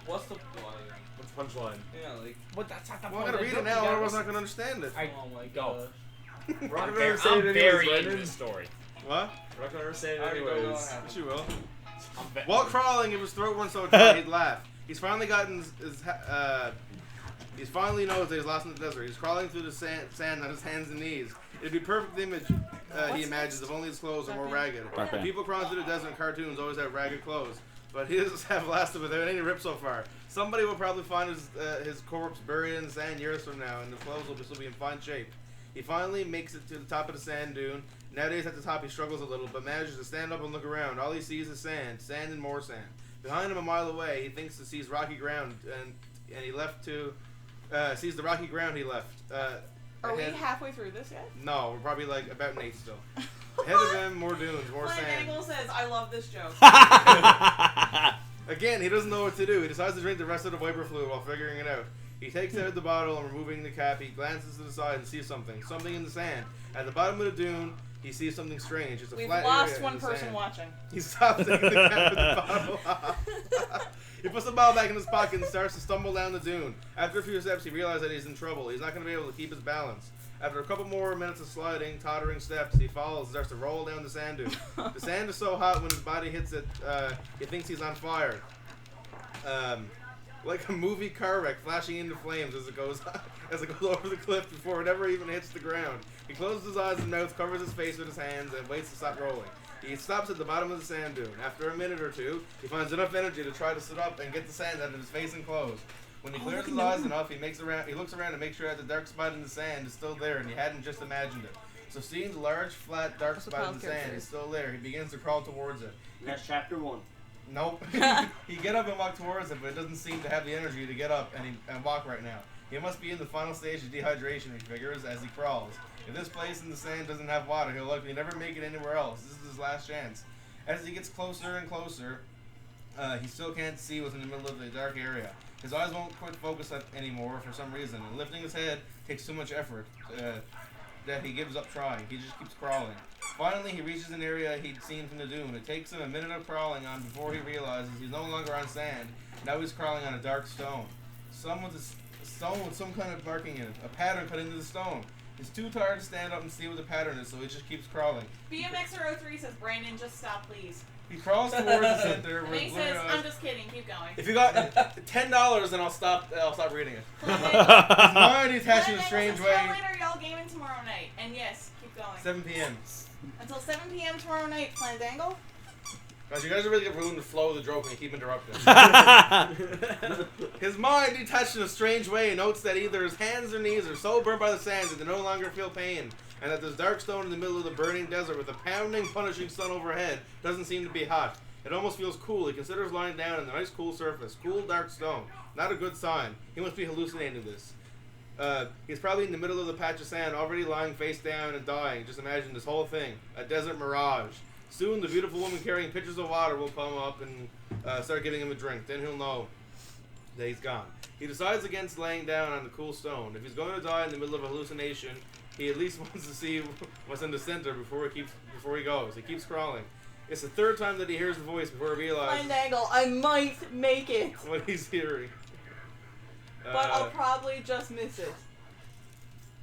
What's the punchline? Yeah, like. But that's not the Well, point. I gotta read it now, or I was not gonna understand it. Oh my God. We're not I'm gonna understand it very anyways, into the story. What? We're not gonna understand it I already don't know anyways. what happened. Yes, you will. I'm While crawling, if his throat went so dry, he'd laugh. He's finally gotten he's finally knows that he's lost in the desert. He's crawling through the sand on his hands and knees. It'd be a perfect image, he imagines, if only his clothes are more ragged. Okay. People crawling through the desert in cartoons always have ragged clothes, but his have lasted without any rips so far. Somebody will probably find his corpse buried in the sand years from now, and the clothes will still be in fine shape. He finally makes it to the top of the sand dune. Nowadays at the top he struggles a little, but manages to stand up and look around. All he sees is sand and more sand. Behind him a mile away, he thinks he sees rocky ground, and he left to sees the rocky ground he left. Are we halfway through this yet? No, we're probably like about an 8 still. Ahead of him, more dunes, more Glenn sand. Angle says, I love this joke. Again, he doesn't know what to do. He decides to drink the rest of the wiper fluid while figuring it out. He takes out the bottle and removing the cap, he glances to the side and sees something in the sand. At the bottom of the dune, he sees something strange. It's a We've flat lost area one in the person sand. watching. He stops taking the cap and the bottle off. He puts the bottle back in his pocket and starts to stumble down the dune. After a few steps, he realizes that he's in trouble. He's not going to be able to keep his balance. After a couple more minutes of sliding, tottering steps, he falls and starts to roll down the sand dune. The sand is so hot when his body hits it, he thinks he's on fire. Like a movie car wreck, flashing into flames as it goes over the cliff before it ever even hits the ground. He closes his eyes and mouth, covers his face with his hands, and waits to stop rolling. He stops at the bottom of the sand dune. After a minute or two, he finds enough energy to try to sit up and get the sand out of his face and clothes. When he clears his eyes enough, he looks around to make sure that the dark spot in the sand is still there, and he hadn't just imagined it. So seeing the large, flat, dark spot in the sand is still there, he begins to crawl towards it. That's chapter 1. Nope. He get up and walk towards it, but it doesn't seem to have the energy to get up and walk right now. He must be in the final stage of dehydration, he figures, as he crawls. If this place in the sand doesn't have water, he'll likely never make it anywhere else. This is his last chance. As he gets closer and closer, he still can't see what's in the middle of the dark area. His eyes won't quite focus anymore for some reason, and lifting his head takes too much effort that he gives up trying. He just keeps crawling. Finally, he reaches an area he'd seen from the dune. It takes him a minute of crawling on before he realizes he's no longer on sand. Now he's crawling on a dark stone. Stone with some kind of marking in it, a pattern cut into the stone. He's too tired to stand up and see what the pattern is, so he just keeps crawling. BMXer03 says, Brandon, just stop, please. He crawls towards the center. And he says, I'm just kidding, keep going. If you got $10, then I'll stop reading it. His mind is attached in a strange way. How late are y'all gaming tomorrow night? And yes, keep going. 7 p.m. Until 7 p.m. tomorrow night, Flandangle. Guys, you guys are really going to ruin the flow of the joke when you keep interrupting. His mind, detached in a strange way, notes that either his hands or knees are so burnt by the sand that they no longer feel pain, and that this dark stone in the middle of the burning desert with a pounding, punishing sun overhead doesn't seem to be hot. It almost feels cool. He considers lying down on the nice, cool surface. Cool, dark stone. Not a good sign. He must be hallucinating this. He's probably in the middle of the patch of sand, already lying face down and dying. Just imagine this whole thing. A desert mirage. Soon, the beautiful woman carrying pitchers of water will come up and start giving him a drink. Then he'll know that he's gone. He decides against laying down on the cool stone. If he's going to die in the middle of a hallucination, he at least wants to see what's in the center before he goes. He keeps crawling. It's the third time that he hears the voice before he realizes Flandangle, I might make it. what he's hearing. but I'll probably just miss it.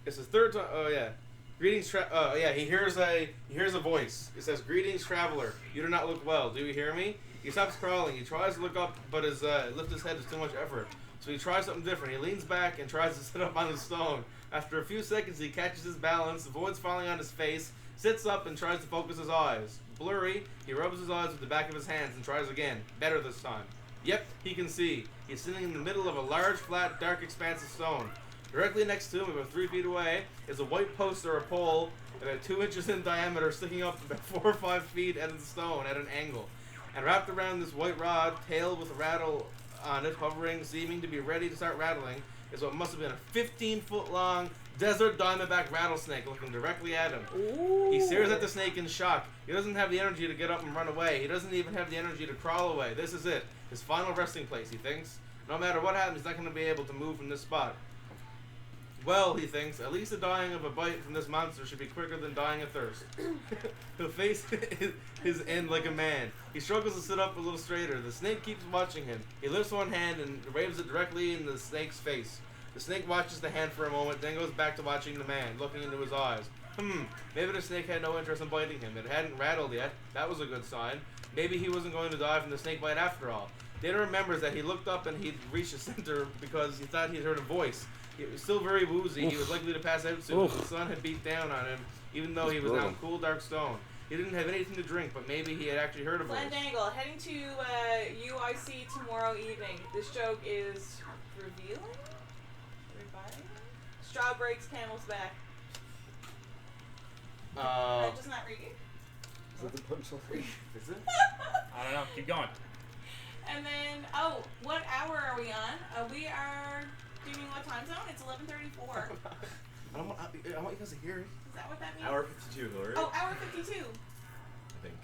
It's his third time. Oh yeah. Greetings, he hears a voice. It says, "Greetings, traveler. You do not look well. Do you hear me?" He stops crawling. He tries to look up, but lift his head is too much effort. So he tries something different. He leans back and tries to sit up on the stone. After a few seconds, he catches his balance, avoids falling on his face, sits up and tries to focus his eyes. Blurry, he rubs his eyes with the back of his hands and tries again. Better this time. Yep, he can see. He's sitting in the middle of a large, flat, dark expanse of stone. Directly next to him, about 3 feet away, is a white post or a pole about 2 inches in diameter sticking up about 4 or 5 feet out of the stone at an angle. And wrapped around this white rod, tail with a rattle on it, hovering, seeming to be ready to start rattling, is what must have been a 15-foot long desert diamondback rattlesnake looking directly at him. Ooh. He stares at the snake in shock. He doesn't have the energy to get up and run away. He doesn't even have the energy to crawl away. This is it. His final resting place, he thinks. No matter what happens, he's not going to be able to move from this spot. Well, he thinks, at least the dying of a bite from this monster should be quicker than dying of thirst. He'll face his end like a man. He struggles to sit up a little straighter. The snake keeps watching him. He lifts one hand and waves it directly in the snake's face. The snake watches the hand for a moment, then goes back to watching the man, looking into his eyes. Maybe the snake had no interest in biting him. It hadn't rattled yet. That was a good sign. Maybe he wasn't going to die from the snake bite after all. Dana remembers that he looked up and he'd reached the center because he thought he'd heard a voice. He was still very woozy. He was likely to pass out soon. The sun had beat down on him, even though he was now in cool, dark stone. He didn't have anything to drink, but maybe he had actually heard a voice. Dangle, heading to UIC tomorrow evening. This joke is revealing? Reviving? Straw breaks camel's back. Just not reading. Is that the punchline? Is it? I don't know. Keep going. And then, what hour are we on? We are doing what time zone? It's 11:34. I want you guys to hear it. Is that what that means? Hour 52, Hillary. Oh, hour 52. I think.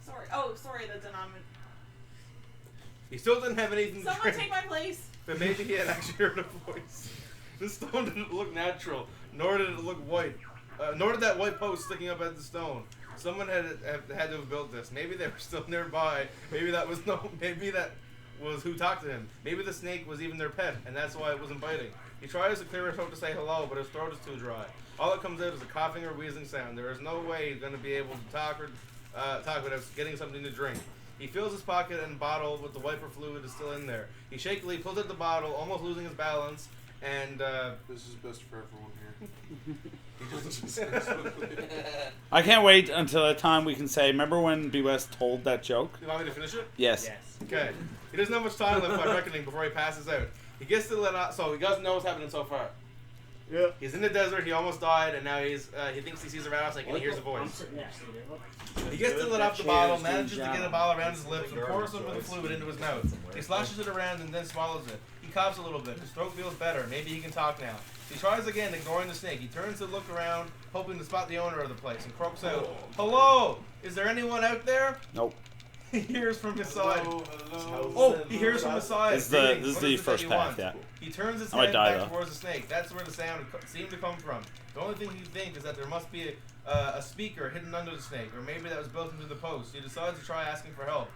Sorry, the denominator. He still didn't have anything to Someone drink. take my place. But maybe he had actually heard a voice. This stone didn't look natural, nor did it look white. Nor did that white post sticking up at the stone. Someone had to have built this. Maybe they were still nearby. Maybe that was who talked to him. Maybe the snake was even their pet, and that's why it wasn't biting. He tries to clear his throat to say hello, but his throat is too dry. All that comes out is a coughing or wheezing sound. There is no way he's going to be able to talk without getting something to drink. He fills his pocket and bottle with the wiper fluid is still in there. He shakily pulls out the bottle, almost losing his balance, and this is best for everyone here. I can't wait until the time we can say, remember when B. West told that joke? You want me to finish it? Yes. Okay. He doesn't have much time left by reckoning before he passes out. He gets to let out, so he doesn't know what's happening so far. Yeah. He's in the desert. He almost died, and now he thinks he sees a rattlesnake and he hears a voice. He gets to let off the bottle, manages to get a bottle around his lips, and pours some of the fluid into his mouth. He slashes it around and then swallows it. He coughs a little bit. His throat feels better. Maybe he can talk now. He tries again, ignoring the snake. He turns to look around, hoping to spot the owner of the place, and croaks out, "Hello! Is there anyone out there?" Nope. He hears from his side. Hello. Oh, he hears from his side. This is the first path, yeah. He turns his I might head die, back though. towards the snake. That's where the sound seemed to come from. The only thing he thinks is that there must be a speaker hidden under the snake, or maybe that was built into the post. He decides to try asking for help.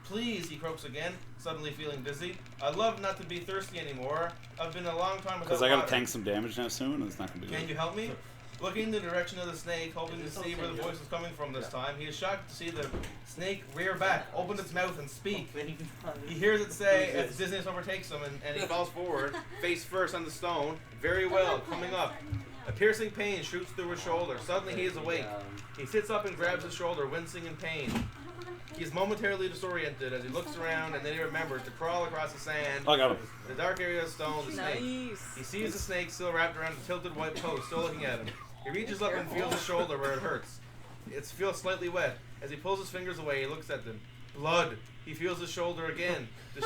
"Please," he croaks again, suddenly feeling dizzy. "I'd love not to be thirsty anymore. I've been a long time without Because I gotta water. tank some damage now soon, and it's not gonna be Can good. you help me?" Looking in the direction of the snake, hoping to see where the voice was coming from this time, he is shocked to see the snake rear back, open its mouth, and speak. He hears it say, as dizziness overtakes him, and he falls forward, face first on the stone. Very well, coming up. A piercing pain shoots through his shoulder. Suddenly he is awake. He sits up and grabs his shoulder, wincing in pain. He is momentarily disoriented as he looks around, and then he remembers to crawl across the sand. I got him. The dark area of stone, the snake. Nice. He sees the snake still wrapped around a tilted white post, still looking at him. He reaches up and feels his shoulder where it hurts. It feels slightly wet. As he pulls his fingers away, he looks at them. Blood. He feels his shoulder again. The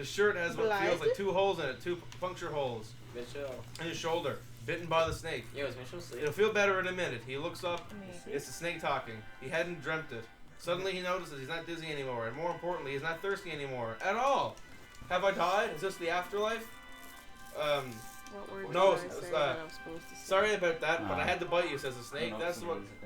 shirt has what feels like 2 holes in it, 2 puncture holes. Mitchell. In his shoulder, bitten by the snake. Yo, is Mitchell asleep? It'll feel better in a minute. He looks up. It's the snake talking. He hadn't dreamt it. Suddenly he notices he's not dizzy anymore, and more importantly, he's not thirsty anymore. At all. Have I died? Is this the afterlife? What words No, did I say it's, that I'm supposed to say? sorry about that, but I had to bite you, says the snake.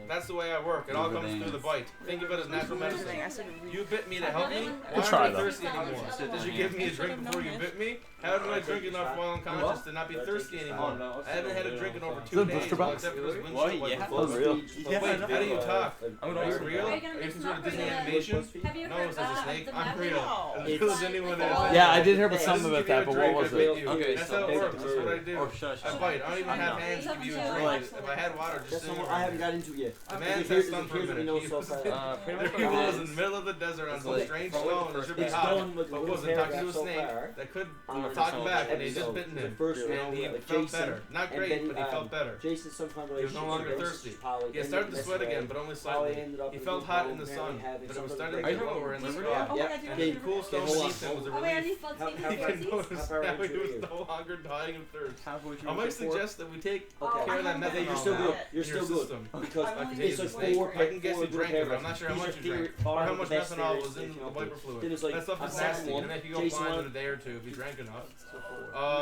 That's the way I work. It all comes through the bite. Think of it as natural medicine. I said You bit me to help me. We'll Why try, aren't you though. thirsty anymore? Did you give me a drink before you bit me? How did I drink enough while unconscious to not be thirsty anymore? I haven't had a drink in over 2 days. Except for this windshield wiper fluid. Unreal. But wait, how do you talk? I'm Are you gonna real? Are Are you gonna you mix some them sort up of Disney with the- animation? Have you No, heard says the snake. the I'm method? real. As It's real as like anyone the is. wall- Yeah, I did hear about This something is about give you that, a but drink, what I was bit it? you. Okay, That's so how it works. That's what I do. Or shush. I bite. I don't even have hands to give you a drink. Like- If I had water, just That's sitting not what right I haven't here. got into yet. The man Here's- says something for a here's what we minute. know He so was, far. he was in the middle of the desert on some like, strange from stone that should be it's hot, done with but a wasn't little talking to a paragraph so snake far. that could On talk the back, and he just episode. bitten The him. first And round, he like felt Jason, better. Not and great, then, but he felt better. Jason some kind of He was no longer relationship thirsty. with Polly. He had Then started to that's sweat why again, but only Polly slightly. ended up He in felt the hot room in the apparently sun, having but it some was sort starting of to get breakdown. lower in the Yeah. sky. Oh my God, you And don't the cool stone hold on, beneath him was a Oh, wait, are relief. these bugs How- taking how- He care of could these? notice How far now into he was it? no longer dying of thirst. Halfway through I might before. suggest that we take Okay. care of that Okay, you're methanol still now good. You're in your still good. system. Because I'm Like, it's it's like four. I can guess four you drank it, but I'm not sure how These much are you drank. far Or how the much best methanol theories was they in came the up with. wiper fluid. Then it's like, That stuff I'm is nasty, saying and if you go Jason blind in won. a day or two if you drank enough.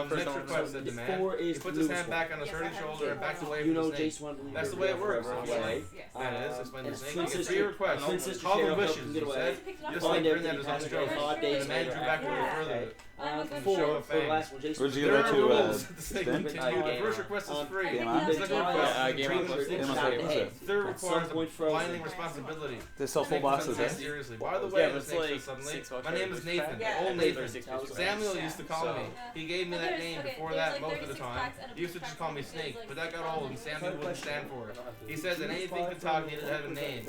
First Next one request, was said the It's man. four He is puts the his newest hand one. back on his Yes, I hurting have shoulder and backs two. away You from know the snake. Jason wanted to That's the leave way it her works. forever Yes. anyway. Yes. That is, explain the and snake. twin You get sister- 3 requests. twin sister Call them Cheryl helped wishes, him he get away. said. Picked it up Just on like Find bring that everything as on he stroke. has 5 And days the man later. drew back a little Yeah. further. I'm a good Four. shot. For the last one, Jason. Where'd you There get that are to, rules. The snake Stan? continue. The first request is free. Game I on? think The that's second a request good is Game treat on. with Game on. Shot in the What's head. it? Third At some requires point a frozen. blinding responsibility. They sell full Snake boxes, doesn't huh? take seriously. By the Yeah, way, but the it's snake like said suddenly, $6 my name is for Nathan. Yeah. Old Nathan. $6 Samuel Yeah. used to call So- me. He gave me But that there's- name okay, before there's that like most of the 36 time. packs and a He used to just call me pack Snake, is, like, but that got old and Samuel wouldn't stand for it. He says that anything could talk needed to have a name.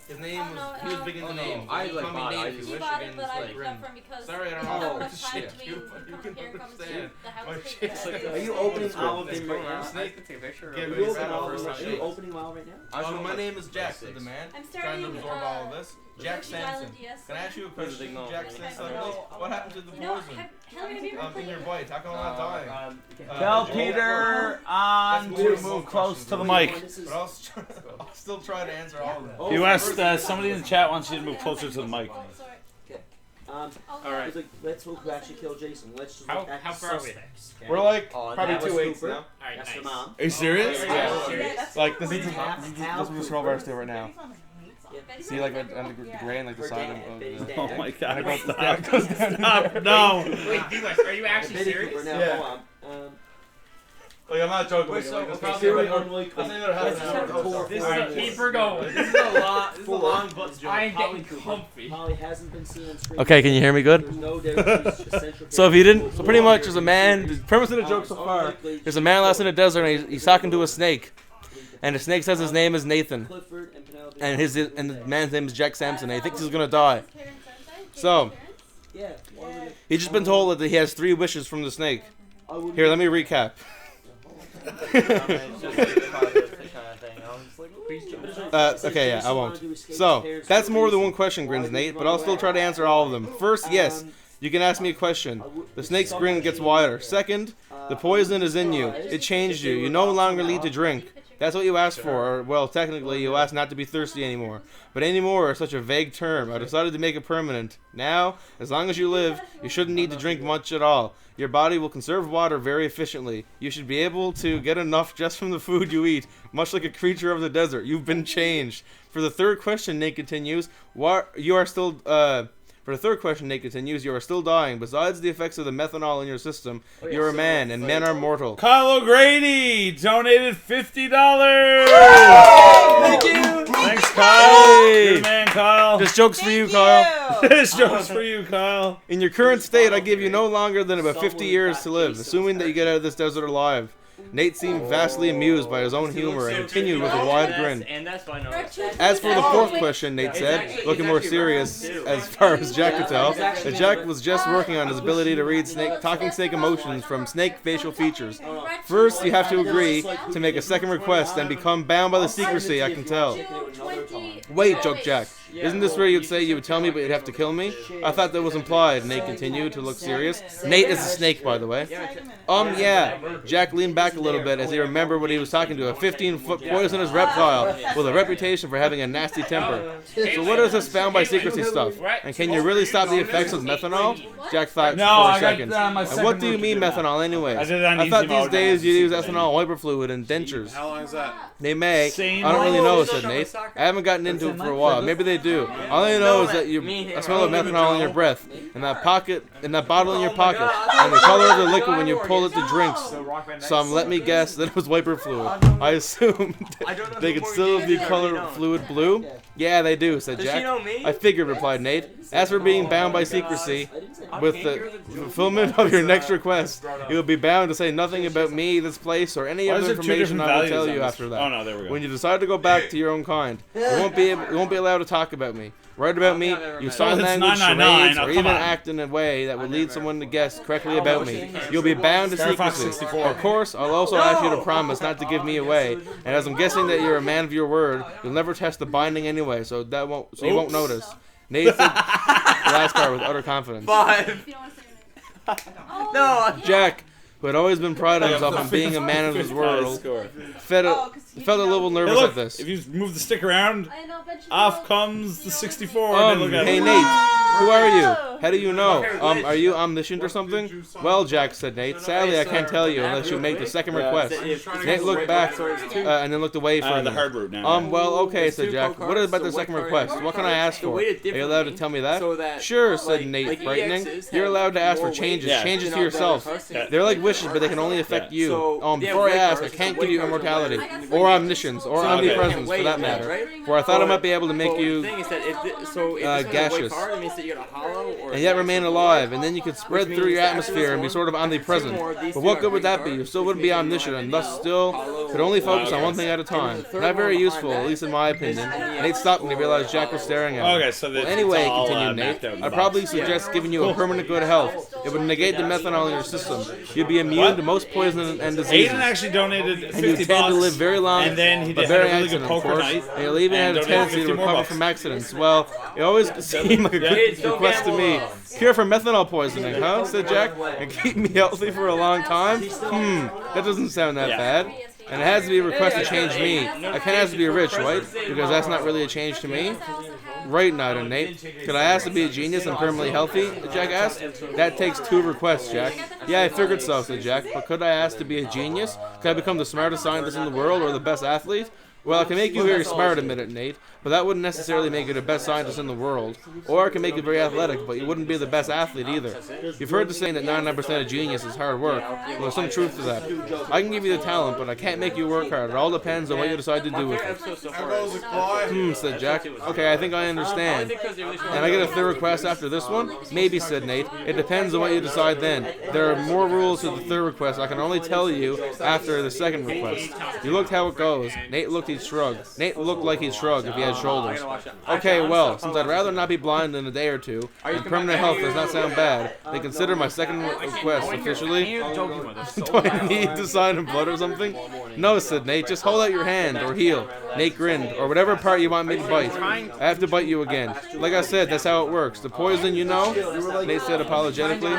His name Oh, was, no, he was big into Oh, no. names. I, He like, called me bought it. Nate I if you just- He wish bought again. it, but I Like, picked it up from because sorry, I don't we know. have much time Shit. between You here can comes understand. the house My fix. shit's like Are you opening all of Let's them go right around. now? Snake. Take a picture Give of me Are you a opening all of first them? time Are you shakes. opening them all right now? My name is Jack, said the man. I'm Trying starting to absorb all of this. Jack Yoshi Sampson. Island DS. Can I ask you a question, ignore Jack me. Sampson? I know. What happened to the You know, poison? Hillary, have you ever In played? your bite. How come I'm not dying? Tell Joel, Peter on That's to more move questions close to the than mic. This is- But I'll still try to answer all of them. Oh, You asked somebody in the chat wants you to move closer to the mic. Oh, sorry. Um, Alright. it's like, let's hope we actually kill Jason. Let's just How- look at how the far are we? suspects. Okay? We're like Oh, probably that was 2 weeks Cooper. now. Alright, That's nice. the mom. Are you serious? Yeah. Like this is Hal- this Hal is Cooper. where I stay right now. Yeah. See like on the gray and like the Her side dad, of Betty's the. dad. Oh my god. And it goes Stop. down. It goes down. Stop. No. Wait, D-Lex, are you actually Betty serious? Cooper, now, Yeah. hold on. Like I'm not joking. Wait, so like, we're this probably is- Very I'll unlikely. tell you what happened. Let's start I'll- four, This four, Alright, four. keep her going. This is a long butt joke. I am Polly getting Cooper. comfy. Polly hasn't been seen on screen. Okay, can you hear me good? There's no doubt she's essential So if you didn't, so character. pretty much there's a man. The premise of the joke so far: Unlikely there's a man lost in the desert and he's talking to a snake, and the snake says his name is Nathan, Clifford and Penelope. and the man's name is Jack Sampson, and he thinks he's gonna die. So Yeah. why would it- he's just been told that he has 3 wishes from the snake. I wouldn't- Here, let me recap. Okay, yeah, I won't. So, that's more than one question, grins Nate, but I'll still try to answer all of them. First, yes, you can ask me a question. The snake's grin gets wider. Second, the poison is in you. It changed you. You no longer need to drink. That's what you asked for, or, well, technically, you asked not to be thirsty anymore. But anymore is such a vague term. I decided to make it permanent. Now, as long as you live, you shouldn't need to drink much at all. Your body will conserve water very efficiently. You should be able to get enough just from the food you eat, much like a creature of the desert. You've been changed. For the third question, Nate continues, you are still dying. Besides the effects of the methanol in your system, you're a man, and men are mortal. Kyle O'Grady donated $50. Thank you. Thanks, Kyle. Hey. Good man, Kyle. This joke's for you, Kyle. This joke's for you, Kyle. In your current state, I give you no longer than about 50 years to live, assuming that you get out of this desert alive. Nate seemed vastly amused by his own humor and continued with a wide grin. And that's why no. As for the fourth question, Nate said, looking more serious as far as Jack could tell, that Jack was just working on his ability to read talking snake emotions from snake facial features. First, you have to agree to make a second request and become bound by the secrecy, I can tell. Wait, joked Jack. Isn't this where you'd say you would tell me, but you'd have to kill me? I thought that was implied. Nate continued to look serious. Nate is a snake, by the way. Yeah. Jack leaned back a little bit as he remembered what he was talking to. A 15-foot poisonous reptile with a reputation for having a nasty temper. So what is this bound by secrecy stuff? And can you really stop the effects of methanol? Jack thought for a second. And what do you mean methanol anyways? I thought these days you'd use ethanol, wiper fluid, and dentures. How long is that? They may. I don't really know, said Nate. I haven't gotten into it for a while. Maybe they do. All I know is that I smell of methanol in your breath, in that bottle in your pocket, and the color of the liquid when you pull it to drinks. Some let me guess that it was wiper fluid. I assumed they could still be color fluid blue. Yeah, they do, said Jack. I figured, replied Nate. As for being bound by secrecy, with the fulfillment of your next request, you will be bound to say nothing about me, this place, or any other information I will tell you after that. Oh no, there we go. When you decide to go back to your own kind, you won't be allowed to talk about me. Write about me, use sign language, charades, or even act in a way that would lead someone to guess correctly about me. You'll be bound to secrecy. Of course, I'll also ask you to promise not to give me away. And as I'm guessing that you're a man of your word, you'll never test the binding anyway, so you won't notice. Nate said the last part with utter confidence. 5. No. Jack, who had always been priding himself on being a man of his word, felt a little nervous at this. If you move the stick around, off comes the 64. Hey Nate, who are you? How do you know? Are you omniscient or something? Well, Jack, said Nate, sadly I can't tell you unless you make the second request. Nate looked back and then looked away from the hard route now. Well, okay, said Jack. What about the second request? What can I ask for? Are you allowed to tell me that? Sure, said Nate, brightening. You're allowed to ask for changes to yourself. They're like wishes, but they can only affect you. Before I ask, I can't give you immortality, or omniscience, or omnipresence, for that matter. For I thought I might be able to make you gaseous, and yet remain alive, and then you could spread through your atmosphere and be sort of omnipresent. But what good would that be? You still wouldn't be omniscient, and thus still could only focus on one thing at a time. Not very useful, at least in my opinion. Nate stopped when he realized Jack was staring at him. Okay, so anyway, continued Nate, I'd probably suggest giving you a permanent good health. It would negate the methanol in your system. You'd be immune to most poison and diseases. Aiden actually donated 50 and you tend to live very long, and then he but had very a really good poker night, and you'll even have a tendency to recover from accidents. Well, it always seemed like a good request to me. Cure for methanol poisoning, huh? Said Jack. And keep me healthy for a long time? That doesn't sound that bad. And it has to be a request to change me. I can't ask to be rich, right? Because that's not really a change to me. Right, nodded Nate. Could I ask to be a genius and permanently healthy? Jack asked. That takes 2 requests, Jack. Yeah, I figured so, said Jack. But could I ask to be a genius? Could I become the smartest scientist in the world or the best athlete? Well, I can make you very smart, admitted Nate, but that wouldn't necessarily make you the best scientist in the world. Or I can make you very athletic, but you wouldn't be the best athlete either. You've heard the saying that 99% of genius is hard work. Well, there's some truth to that. I can give you the talent, but I can't make you work hard. It all depends on what you decide to do with it. Said Jack. Okay, I think I understand. And I get a third request after this one? Maybe, said Nate. It depends on what you decide then. There are more rules to the third request. I can only tell you after the second request. You looked how it goes. Nate looked he'd shrug. Nate looked like he'd shrug if he had shoulders. Okay, well, since I'd rather not be blind in a day or two, and permanent health does not sound bad, they consider my second request officially. Do I need to sign in blood or something? No, said Nate, just hold out your hand, or heel. Nate grinned, or whatever part you want me to bite. I have to bite you again. Like I said, that's how it works. The poison, you know? Nate said apologetically.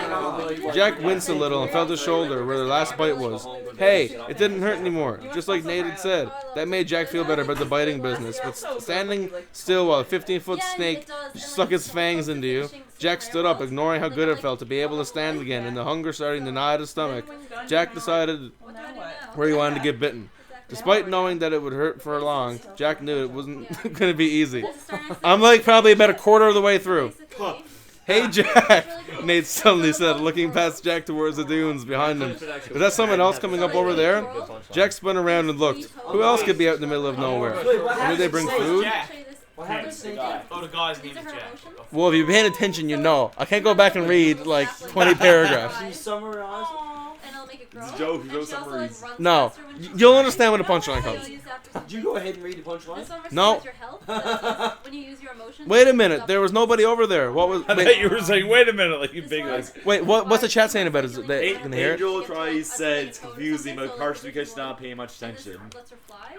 Jack winced a little and felt his shoulder where the last bite was. Hey, it didn't hurt anymore, just like Nate had said. That made Jack feel better about the biting business, but standing still while a 15-foot snake stuck its fangs into you, Jack stood up, ignoring how good it felt to be able to stand again, and the hunger starting to gnaw at his stomach. Jack decided where he wanted to get bitten. Despite knowing that it would hurt for long, Jack knew it wasn't going to be easy. I'm like probably about a quarter of the way through. Hey, Jack, Nate suddenly said, looking past Jack towards the dunes behind him. Is that someone else coming up over there? Jack spun around and looked. Who else could be out in the middle of nowhere? Did they bring food? Oh, the guy's name is Jack. Well, if you're paying attention, you know. I can't go back and read, like, 20 paragraphs. Summarize. Joe summaries. No. You'll understand when the punchline comes. Did you go ahead and read the punchline? No. When you use your emotions. Wait a minute. There was nobody over there. What was? I thought you were saying, wait a minute, like you big like. Wait, what's the chat saying about it? Can they hear it? Angel tries said it's confusing, but partially because she's not paying much attention.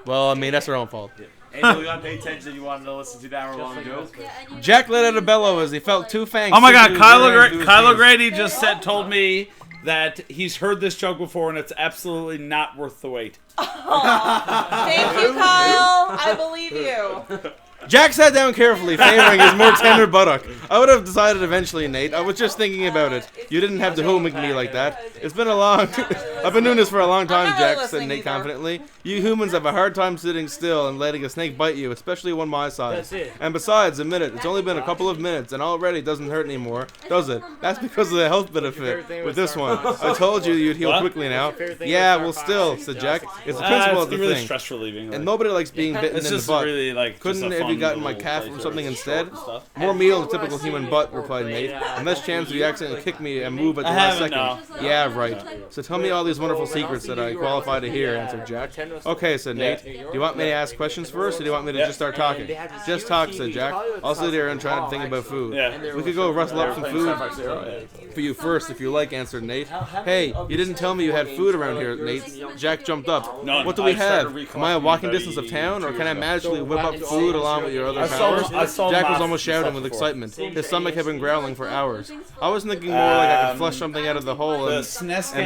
Well, I mean that's her own fault. And you got paid attention, you wanted to listen to the hour-long joke. Jack let out a bellow as he felt two fangs. Oh my God, sticking into his Kylo knees. Grady just told me that he's heard this joke before and it's absolutely not worth the wait. Thank you, Kyle. I believe you. Jack sat down carefully, favoring his more tender buttock. I would have decided eventually, Nate. I was just thinking about it. You didn't have to hooming me like that. It's been a long... I've been doing this for a long time, Jack, said Nate confidently. You humans have a hard time sitting still and letting a snake bite you, especially one my size. That's it. And besides, admit it, it's only been a couple of minutes and already it doesn't hurt anymore, does it? That's because of the health benefit with this one. I told you you'd heal quickly now. Yeah, well still, said Jack. It's the principle of the really thing. stress relieving. And nobody likes being bitten in the butt. Really, like, Couldn't have you gotten my calf or something instead? More meal than typical human butt, replied Nate. And less chance if you accidentally kick me and move at the last second. Yeah, right. So tell me all these wonderful secrets that I qualify to hear, answered Jack. Okay, said Nate. Do you want me to ask questions first, or do you want me to just start talking? Just talk, said Jack. I'll sit here and try to think about food. We could go rustle up some food for you first, if you like, answered Nate. Hey, you didn't tell me you had food around here, Nate. Jack jumped up. What do we have? Am I a walking distance of town, or can I magically whip up food along with your other powers? Jack was almost shouting with excitement. His stomach had been growling for hours. I was thinking more like I could flush something out of the hole and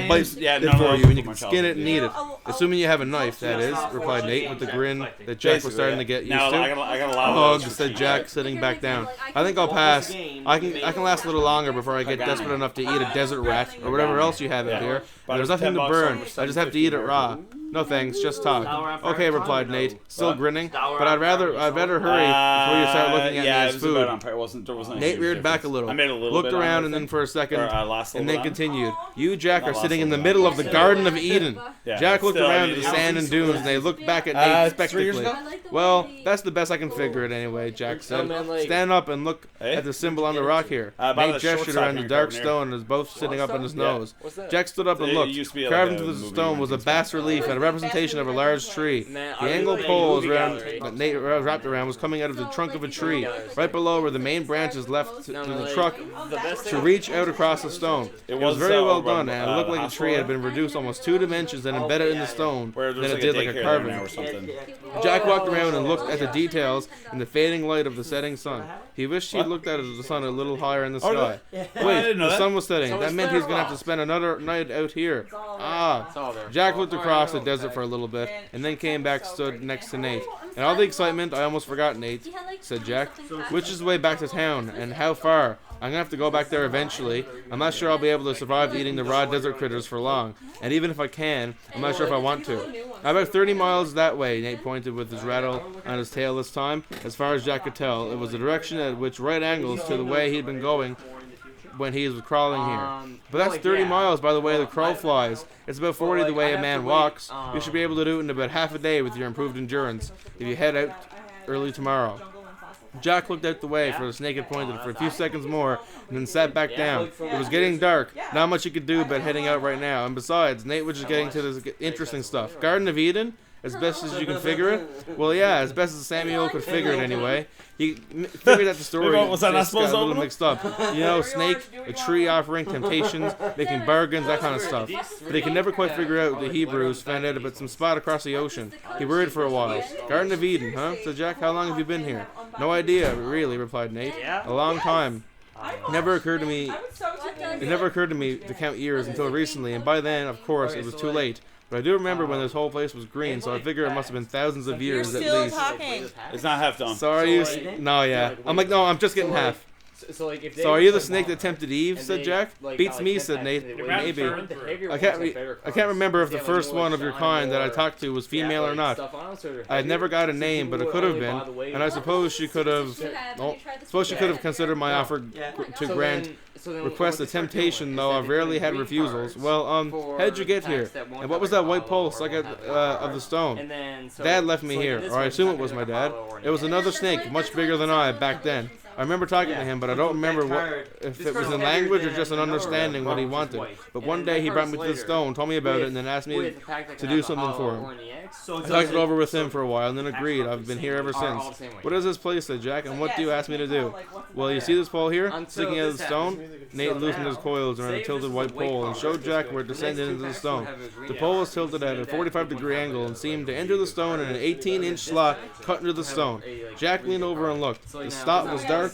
bite it for you, and you can skin it and eat it. Assuming you have a knife, that is, replied Nate with the grin that Jack was starting to get used to. Ugh, said Jack, sitting back down. I think I'll pass. I can last a little longer before I get desperate enough to eat a desert rat or whatever else you have out here. There's nothing to burn. I just have to eat it raw. No thanks, just talk. Okay, replied Nate, still grinning. But I'd better hurry before you start looking at me as food. Nate reared back a little, looked around, and then for a second, and then continued. You, Jack, are sitting in the middle of the Garden of Eden. Jack looked around at the sand and dunes, and they looked back at Nate expectantly. Well, that's the best I can figure it anyway, Jack said. Stand up and look at the symbol on the rock here. Nate gestured around the dark stone and was both sitting up on his nose. Jack stood up and looked. Carved into the stone was a bas relief and a representation of a large tree. The angled pole that Nate wrapped around was coming out of the trunk of a tree, right below where the main branches left to the truck to reach out across the stone. It was very well done, and it looked like the tree had been reduced almost 2 dimensions and embedded in the stone than it did like a carving. Jack walked around and looked at the details in the fading light of the setting sun. He wished he had looked at the sun a little higher in the sky. Wait, the sun was setting. That meant he was going to have to spend another night out here. Jack looked across the desert for a little bit, and then came back stood next to Nate. In all the excitement, I almost forgot Nate, said Jack. Which is the way back to town, and how far? I'm gonna have to go back there eventually. I'm not sure I'll be able to survive eating the raw desert critters for long. And even if I can, I'm not sure if I want to. About 30 miles that way, Nate pointed with his rattle on his tail this time. As far as Jack could tell, it was the direction at which right angles to the way he'd been going when he was crawling here. But that's 30 miles by the way the crow flies. It's about 40 the way a man walks. You should be able to do it in about half a day with your improved endurance if you head out early tomorrow. Jack looked out the way for the snake had pointed for a few seconds more and then sat back down. It was getting dark. Not much he could do but heading out right now. And besides, Nate was just getting to this interesting stuff. Garden of Eden? As best as you can figure it? Well, yeah, as best as Samuel could figure it anyway. He figured that the story just got a little mixed up. You know, snake, a tree offering temptations, making bargains, that kind of stuff. But he could never quite figure out what the Hebrews found out about some spot across the ocean. He worried for a while. Garden of Eden, huh? said Jack. How long have you been here? No idea, really, replied Nate. A long time. It never occurred to me to count years until recently, and by then, of course, it was too late. But I do remember when this whole place was green, so I figure it must have been thousands of years at least. It's not half done. So are you? No, yeah. I'm like, no, I'm just getting half. So are you the snake that tempted Eve? Said Jack. Beats me, said Nate. Maybe. I can't remember if the first one of your kind that I talked to was female or not. I had never got a name, but it could have been, and I suppose she could have. Considered my offer to grant request a temptation, though I've rarely had refusals. Well, how'd you get here? And what was that white pulse like of the stone? Dad left me here, or I assume it was my dad. It was another snake, much bigger than I back then. I remember talking to him, but I don't remember if it was in language or just an understanding what he wanted. But one day he brought me to the stone, told me about it, and then asked me to do something for him. I talked it over with him for a while, and then agreed. I've been here ever since. What is this place, said Jack, and what do you ask me to do? Well, you see this pole here? Sticking out of the stone? Nate loosened his coils around a tilted white pole and showed Jack where it descended into the stone. The pole was tilted at a 45-degree angle and seemed to enter the stone in an 18-inch slot cut into the stone. Jack leaned over and looked. The slot was dark,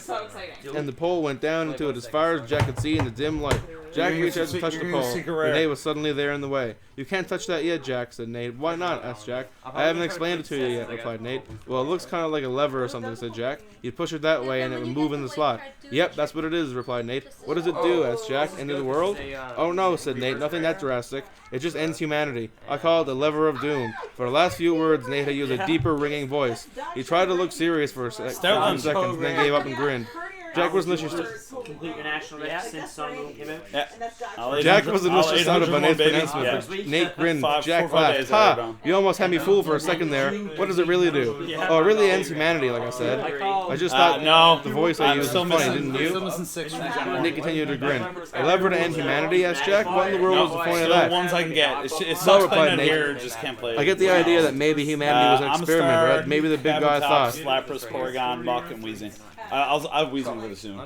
and the pole went down into it as far as Jack could see in the dim light. Jack reached out to touch the pole, but Nate was suddenly there in the way. You can't touch that yet, Jack, said Nate. Why not? Asked Jack. I haven't explained it to you yet, replied Nate. Well, it looks kind of like a lever or something, said Jack. You'd push it that way and it would move in the slot. Yep, that's what it is, replied Nate. What does it do? Asked Jack. End of the world? Oh no, said Nate. Nothing that drastic. It just ends humanity. I call it the lever of doom. For the last few words, Nate had used a deeper, ringing voice. He tried to look serious for a few seconds, and then gave up and grinned. Jack was initially complete international since Sun came out. Yeah. Jack was initially stunned by Nate's pronouncement, but Nate grinned. Jack laughed. Ha! You almost had me fooled for a second there. What does it really do? Oh, it really ends humanity, like I said. I just thought the voice I used was funny, didn't you? Nate continued to grin. A lever to end humanity? Asked Jack. What in the world was the point of that? The ones I can get. It's no, replied Nate. Here, just can't play. I get the idea that maybe humanity was an experiment, or that maybe the big guy thought. Lapras, Porygon, Muck, and Weezing. I'll Weezing really soon.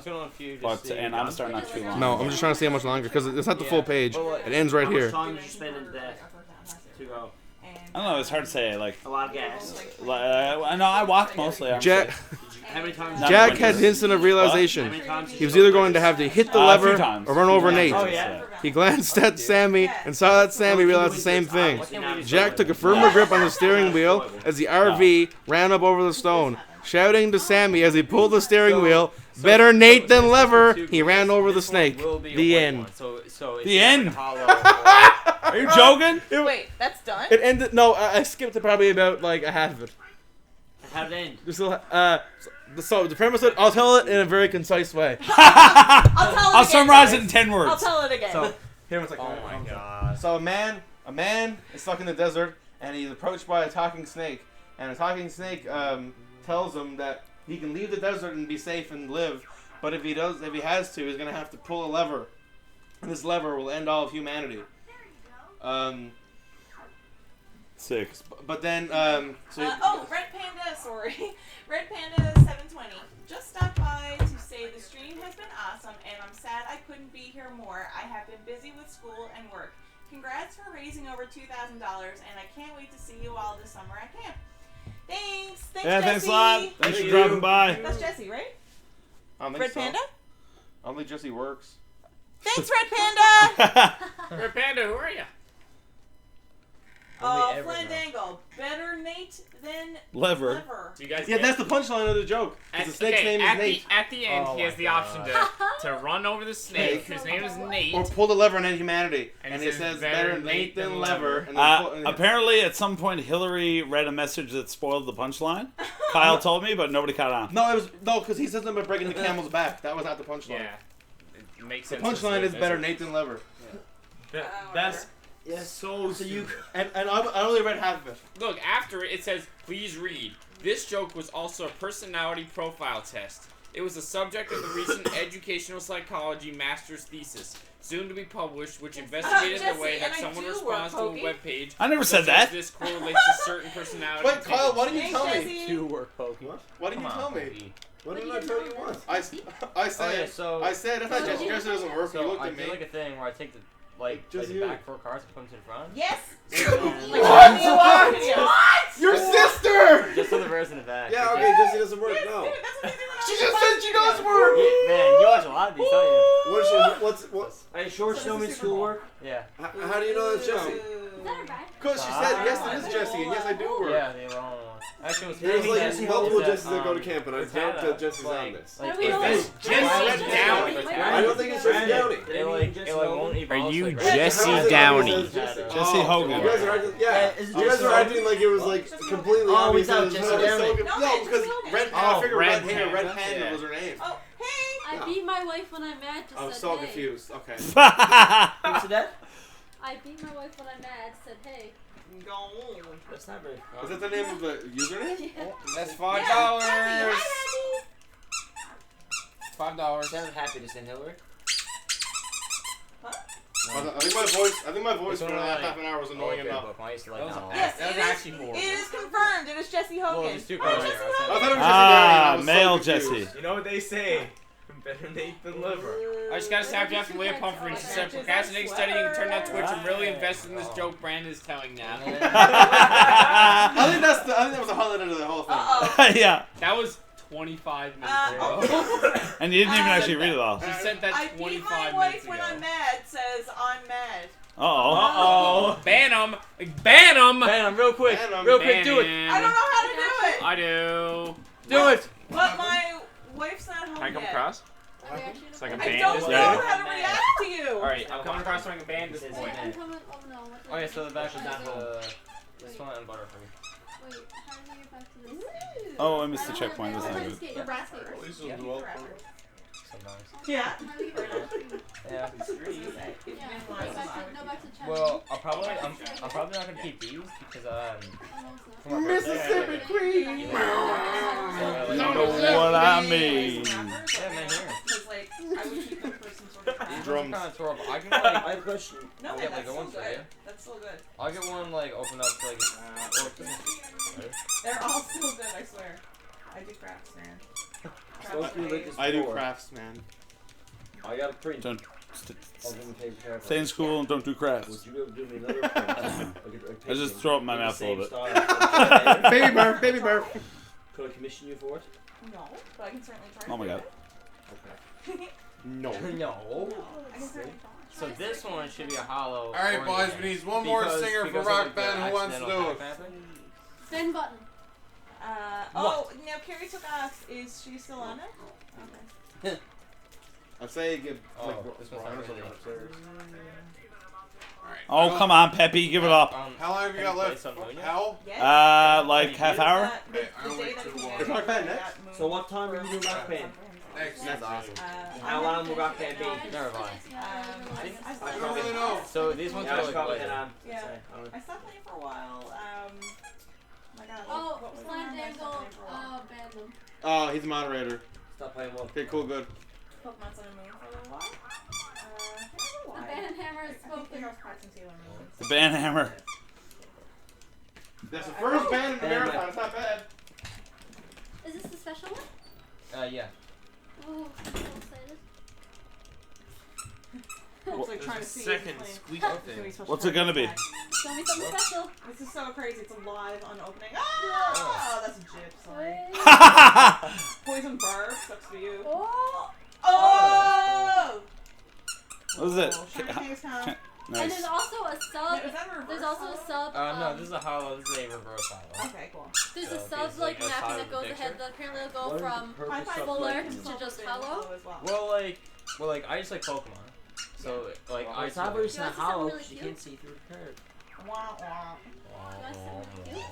But, and I'm starting not too long. No, I'm just trying to see how much longer, because it's not the full page. It ends right here. How much time did you spend in debt to go? I don't know, it's hard to say. Like a lot of gas. I know, I walked mostly. Jack had an instant of realization. He was either going to have to hit the lever or run over Nate. He glanced at Sammy and saw that Sammy realized the same thing. Jack took a firmer grip on the steering wheel as the RV ran up over the stone. Shouting to Sammy as he pulled the steering wheel, better Nate than lever, he ran over the snake. The end. The end? Are you joking? Wait, that's done? It ended. No, I skipped it probably about like a half of it. How'd it end? So the premise of it, I'll tell it in a very concise way. I'll summarize it in 10 words. I'll tell it again. So here it's like, oh my god. So a man is stuck in the desert and he's approached by a talking snake, and a talking snake tells him that he can leave the desert and be safe and live, but if he has to, he's gonna have to pull a lever, and this lever will end all of humanity. Sick. But then, Red Panda, sorry. Red Panda 720. Just stopped by to say the stream has been awesome, and I'm sad I couldn't be here more. I have been busy with school and work. Congrats for raising over $2,000, and I can't wait to see you all this summer at camp. Thanks. Thanks, yeah, Jesse. thanks a lot. Thanks for dropping by. That's Jesse, right? I don't think Red so. Panda? I don't think Jesse works. Thanks, Red Panda. Red Panda, who are you? Flandangle. Better Nate than lever. Do you guys yeah, that's the punchline of the joke. The snake's name is Nate. At the end, he has the option to run over the snake, whose name is Nate. Or pull the lever and end humanity. And it says better Nate than lever. And apparently, at some point, Hillary read a message that spoiled the punchline. Kyle told me, but nobody caught on. No, because he said something about breaking the camel's back. That was not the punchline. Yeah, it makes sense. The punchline is better Nate than lever. Yeah. That's so you and I only read half of it. Look, after it says, please read. This joke was also a personality profile test. It was the subject of the recent educational psychology master's thesis, soon to be published, which investigated the way that someone responds to a webpage. I never said that. This correlates to certain personality. Wait, Kyle, why didn't you tell me? To work, Pokey. Why didn't you tell me? What did I tell you once? I said, I thought Jesse doesn't work. So You looked I at me. do like a thing where I take the the back 4 cards and put them to the front. Yes. What? Your sister! Just the reverse and the back. Yeah, okay, Jesse doesn't work. No. She just said she does work. Yeah, man, you watch a lot of these, don't you? What's? Are you sure snowman schoolwork? Yeah. How do you know that's Jesse? Because she said yes, it is Jesse, and yes, I do work. Yeah, they were all. Actually, it There's was like multiple Jesses that go to camp, and I doubt that Jesse's on this. Is Jesse Downey? I don't think it's Jesse Downey. Are you Jesse Downey? Jesse Hogan. You guys are acting, you guys are acting like it was like completely obvious. Without Jesse Downey. No, because Red Panda, I figured Red Hair, Red Panda was her name. Oh, hey. I beat my wife when I'm mad. I'm so confused. Okay. Who said that? I beat my wife when I'm mad. Said hey. That's not very fun. Is that the name of the username? Yeah. That's $5. $5. Sound happy to send Hillary. I think my voice for the last half an hour was annoying enough. Yes, that was actually horrible. It is confirmed. It is Jesse Hogan. Well, there's two Oh, cars Jesse here, Hogan. Ah, male Jesse. You know what they say? Better Nate than liver. I just gotta snap you after Leah Pumphrey. She said, procrastinating, studying, turned on Twitch, and really invested in this joke Brandon is telling now. I think that was a highlight of the whole thing. Yeah. That was 25 minutes ago. And you didn't even actually read it all. She said that I 25 beat my minutes wife ago. when I'm mad says I'm mad. Uh-oh. Ban him! Ban him! Ban him real quick. Ban him. Real quick, do it. I don't know how to do it. I do. Do it. But my wife's not home Can I come yet. across? Are we actually So I can I ban don't this know guy? how to react to you. Alright, I'm coming across so I can ban this boy. I'm coming. Oh no. What the Okay, so the back is how do I down go? to this one and butter for me. Wait, how do we get back to this? Oh, I missed the checkpoint. That's not How do good. we skate? Your basket. Sometimes. Yeah. How do we get back to this? Yeah. Yeah. Go back to challenge. Well, I'm probably not gonna keep these because Oh, no, it's for not. my birthday, Queen. You know what I mean. Yeah, man, here. Because like I would keep them for some sort of craft. Drums. Kind of tore up. I can I like, have a question. No, I'll man, get that's like a still one for good. you. That's still good. I'll get one like open up to like They're all still good, I swear. I do crafts, man. Supposed to be lit this I do before. crafts, man. I got a print. Don't I'll give him a paper craft. stay in school and don't do Would crafts. you be able to do me another print? I just throw up in my mouth a little bit. Baby burp, baby burp. Could I commission you for it? No, but I can certainly try. Oh my god. Okay. No. no. I can certainly try. So this one should be a hollow. Alright, boys, we need one more singer for rock of band. the Who wants to do accidental it? pack mapping. Ben Button. Oh, now Carrie took off. Is she still on it? Okay. I'd say give Oh, like this one's Brian or not something really upstairs. Oh, come on, Peppy, give it up. How long have you got left? Hell? Like half hour? Okay, I'll wait 2 more. Is Rock Band next? So what time are you doing rock band? Next. That's awesome. How long will rock band be? Never mind. I don't really know. So these ones Yeah, are I was like probably later. head on. Yeah. Sorry, I stopped playing for a while. My God. Oh, what was the Slam one I stopped Dangle. playing for a while? Banned them. Oh, he's a moderator. Stop playing well. Okay, cool, good. Pokemon Sun and Moon for a little while. I The don't know why. band hammer is I think spoken. I was practicing Sailor Moon. The band hammer. That's the first band in the Band marathon. It's not bad. Is this the special one? Yeah. Oh, I'm so excited. It's like trying to see second if it's squeak playing- up thing. it's gonna be What's it gonna be? Show me something special. This is so crazy. It's a live on opening. Oh, that's a jip. Sorry. Poison barb. Sucks for you. Oh! Oh! What is it? Shiny things count. And there's Nice. also a sub. Is that a reverse There's also a hollow? sub. No, this is a hollow. This is a reverse hollow. Okay, cool. There's So a it's sub like like a mapping side that of the goes picture. ahead. That apparently will go What is the from purpose High-five of full like- alert to just hollow. as well. Well, like I just like Pokemon. So like Well, I. it's not very You want to see hollow. something really She cute? can't see through the card. Wah, wah. You want to see something cute?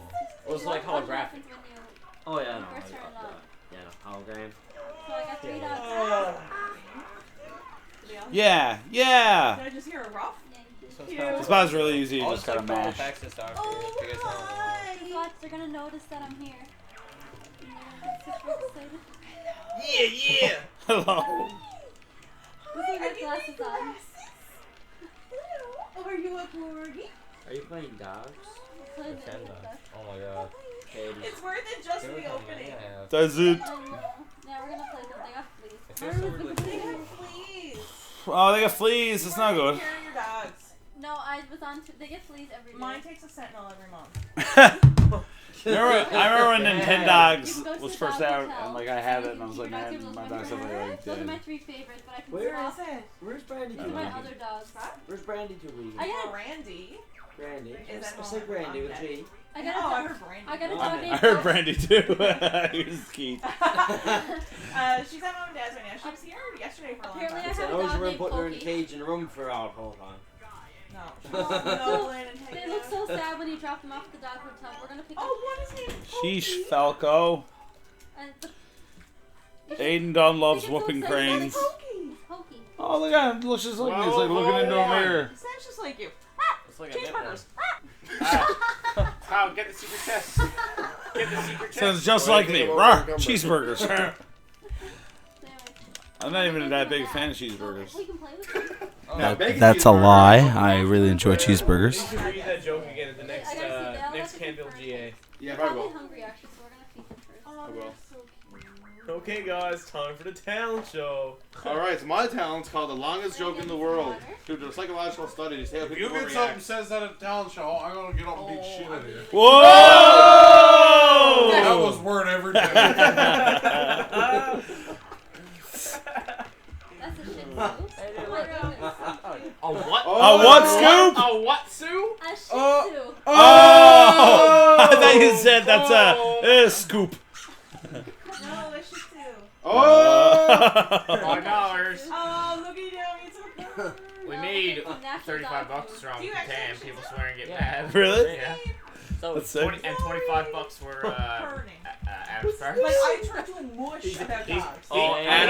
Well, it's like What holographic. happens when you Oh yeah, no. first turn it on? Yeah, hologram. So I got 3 dots. Yeah, yeah. Did I just hear a rough? So it's kind of This spot's really easy. You I'll just gotta like, follow mash. text and stuff Oh if you guys don't know. The thoughts are gonna notice that I'm here. And they're gonna get super excited. Yeah, yeah. Hello. Look at my glasses on. Hello. Are you a corgi? Are you playing dogs? Playing Pretend it. that. Oh my god. Katie. It's worth it just Give for it the to me, opening. yeah. Does it? I know. Now we're gonna play them. They got fleas. It feels so really They cool. have fleas. Oh, they got fleas. It's not good. Take care of your dogs. No, I was on. They get fleas every day. Mine takes a sentinel every month. I remember when You Nintendogs can go to was the first dog out, hotel. and like I had So it, and I was like, you can man, those my are dog's my like favorites. Those are my dead. 3 favorites, but I can Where swap. is it? Where's Brandy? These are my other dogs. Where's Brandy to read? I got Oh, Randy. Brandy. Is that I said Brandy with a G. I got a Oh, I dog. heard Brandy. I got a Oh, dog I named I heard Pokey. Brandy too. He was Keith. She's at Mom and Dad's right now. She was here yesterday for a long Apparently time. I Said, have a oh, dog you were named putting her in a Pokey. cage in a room for a whole time. No. Nolan and They look so sad when you drop them off at the dog hotel. We're gonna pick up. Oh, what is his Sheesh, Falco. And the, Aiden Dunn loves They get so whooping excited. cranes. Pokey. Oh, look at him. Looks just like me. He's like looking into a mirror. He sounds just like you. It's like a Cheeseburgers. Kyle, get the secret chest. Get the secret chest. Sounds just like me. Rawr, cheeseburgers. Damn it. I'm not even that big a fan of cheeseburgers. We can play with them. That's a lie. I really enjoy cheeseburgers. You should read that joke again at the next Canfield GA. Yeah, They're I will. probably hungry actually, so we're gonna feed them first. I will. Okay, guys, time for the talent show. Alright, so my talent's called The Longest Joke in the World. Due to a psychological study to see how If people you get react. something says that at a talent show, I'm gonna get up and beat shit out of you. Whoa! That was word every day. That's a shit scoop. A what? A what scoop? A what scoop? A shih tzu. Oh! I thought you said that's a scoop. No, it's just two. Oh! $5. Oh, look at you, it's okay. We made $35 from Do you actually Catan. have People shih tzu? swear and get Yeah. mad. Really? Yeah. So That's sick. 20 and $25 were Adam's car. Like, I turned to a mush about dogs. He had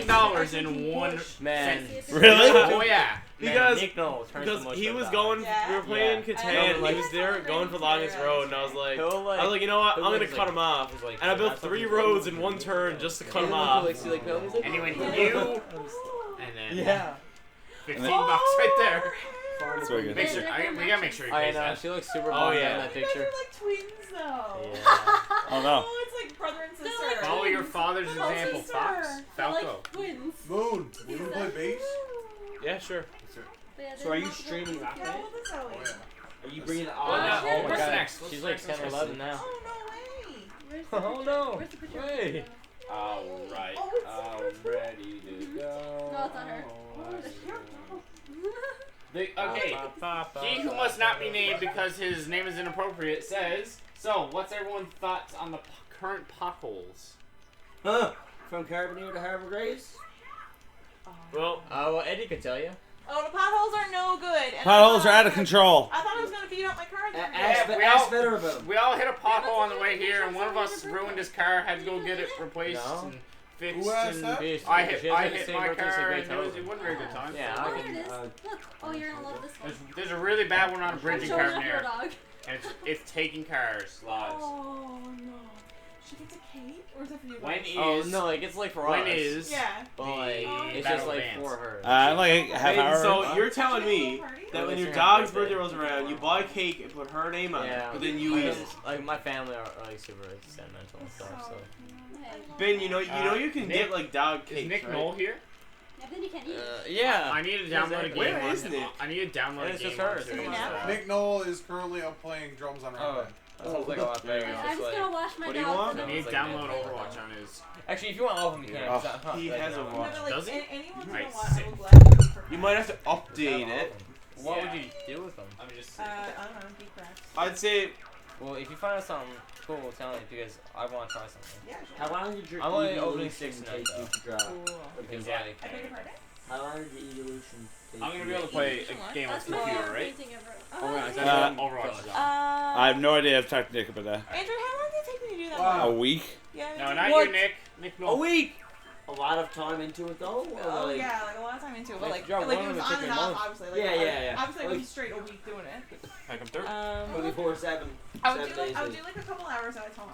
$15 in one man. sentence. Really? Oh yeah. Because Nick Knowles turns because too much he of was that. going, Yeah. we were playing Yeah. Catan, and Like- he was there going for longest road, and I was like, He'll, like, you know what, I'm he'll, gonna like, cut him off. he's like, And I built that's 3 something roads really in one turn just to cut him Yeah, off. like, see, like, he's like, And he went you, and then yeah. $15 right there. That's very good. Make sure, we gotta make sure he I pays know, that. she looks super Oh, bummed yeah. in that You guys picture. are like twins, though. Yeah. Oh no. Oh, it's like brother and sister. like Follow your father's They're both example, sister. Fox. They're Falco. like twins. Moon, you wanna play bass? Yeah, sure. But yeah, So are you there's streaming multiple that? How old is Zoe? Are you bringing it Oh, on? shit. Oh my What's god. next? She's like 10 or 11 now. Oh, no way. Where's the Oh, picture? no. Where's the picture? Wait. Alright, Oh, it's I'm ready to go. No, it's not her. Okay. He who must not be named because his name is inappropriate says, so what's everyone's thoughts on the current potholes? Huh? From Carboneer to Harbor Grace? Well, Well, Eddie could tell you. Oh, the potholes are no good. And Potholes I are thought out of control. I thought I was gonna beat up my car. Ask we all- Federer about him. We all hit a pothole on the way here, and one of us ruined his car, had to go get it replaced No. and fixed. Who asked And that? I hit She has the same my birthday as car, Great and it wasn't a very good Toad. time. Yeah, Oh, I there it can. is. Look. Oh, you're gonna love this one. There's a really bad one on a bridge in Show it to your Carbonera, dog. and it's taking cars' lives. Oh no. She gets a cake, or is it for you When guys? is Oh, no, like, it's like for when us. is Yeah. But, like, it's Battle just like Bands? for her. Like a half wait, hour. so you're telling me Party? that when It's your her dog's birthday. birthday rolls around, you buy cake and put her name on Yeah. it, but then you eat it. Like, my family are like super sentimental and stuff, so. Ben, you know you can Nick- get like dog Is cakes, Nick right? Knoll here? Yeah, then you can't eat it. Yeah. I need to download a game. Where on is Nick? I need to download It's a game. just hers. on Come Switch. on. Nick Knoll is currently out playing drums on Rock Band. That sounds like a lot better. I'm It's just like, gonna wash my what do you dog. want? and I then need to it's download like- Overwatch on his. actually, if you want all of them, you can. Oh. He has a No, watch. but like, Does he? any once in a Right, while, I sick. will gladly do for You might have to update it. What would you do with them? I'm just. I don't know, deep cracks. I'd say Well, if you find out something cool, tell me because I want to try something. Yeah, sure. How long did your I'm only evolution opening 6 take tonight, you though. to draw? Cool. Because, Yeah. like, I beg your pardon? How long did the evolution take I'm gonna you be able to to- play a game on That's my computer, favorite right? painting ever. oh, yeah, Overwatch is on. I have no idea. I've talked to Nick about that. Andrew, how long did it take me to do that? Wow. A week? Yeah. No, me not too. you, Nick. Nick A Knoll. week. A lot of time into it though. Or Oh like, yeah, like a lot of time into it, but Like, like, draw like one it of was them, it on took and me off, months. obviously. Like, Yeah, yeah. Obviously, I Like- was straight a week doing it. I come through. 24/7. I would 7 do like days I a would do like a couple hours at a time,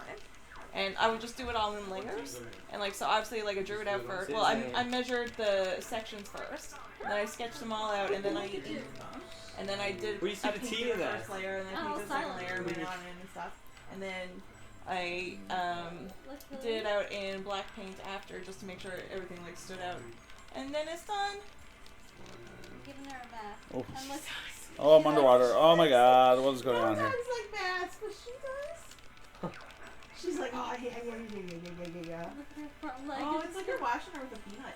and I would just do it all in layers. And like so, obviously, like I drew it out first. Well, I measured the sections first, and then I sketched them all out, and then I inked them, and then I did. Where do you see I the painted T in that? first layer, and then Oh, painted the second silent. layer, and went on and stuff, and then I did it out in black paint after, just to make sure everything like stood out, and then it's done. Giving her a bath. Oh. I'm like, Oh, I'm underwater. Oh my god, what is going on here? Dogs like bats, but she does. She's like, oh yeah. front leg. Oh, it's like you're washing her with a peanut.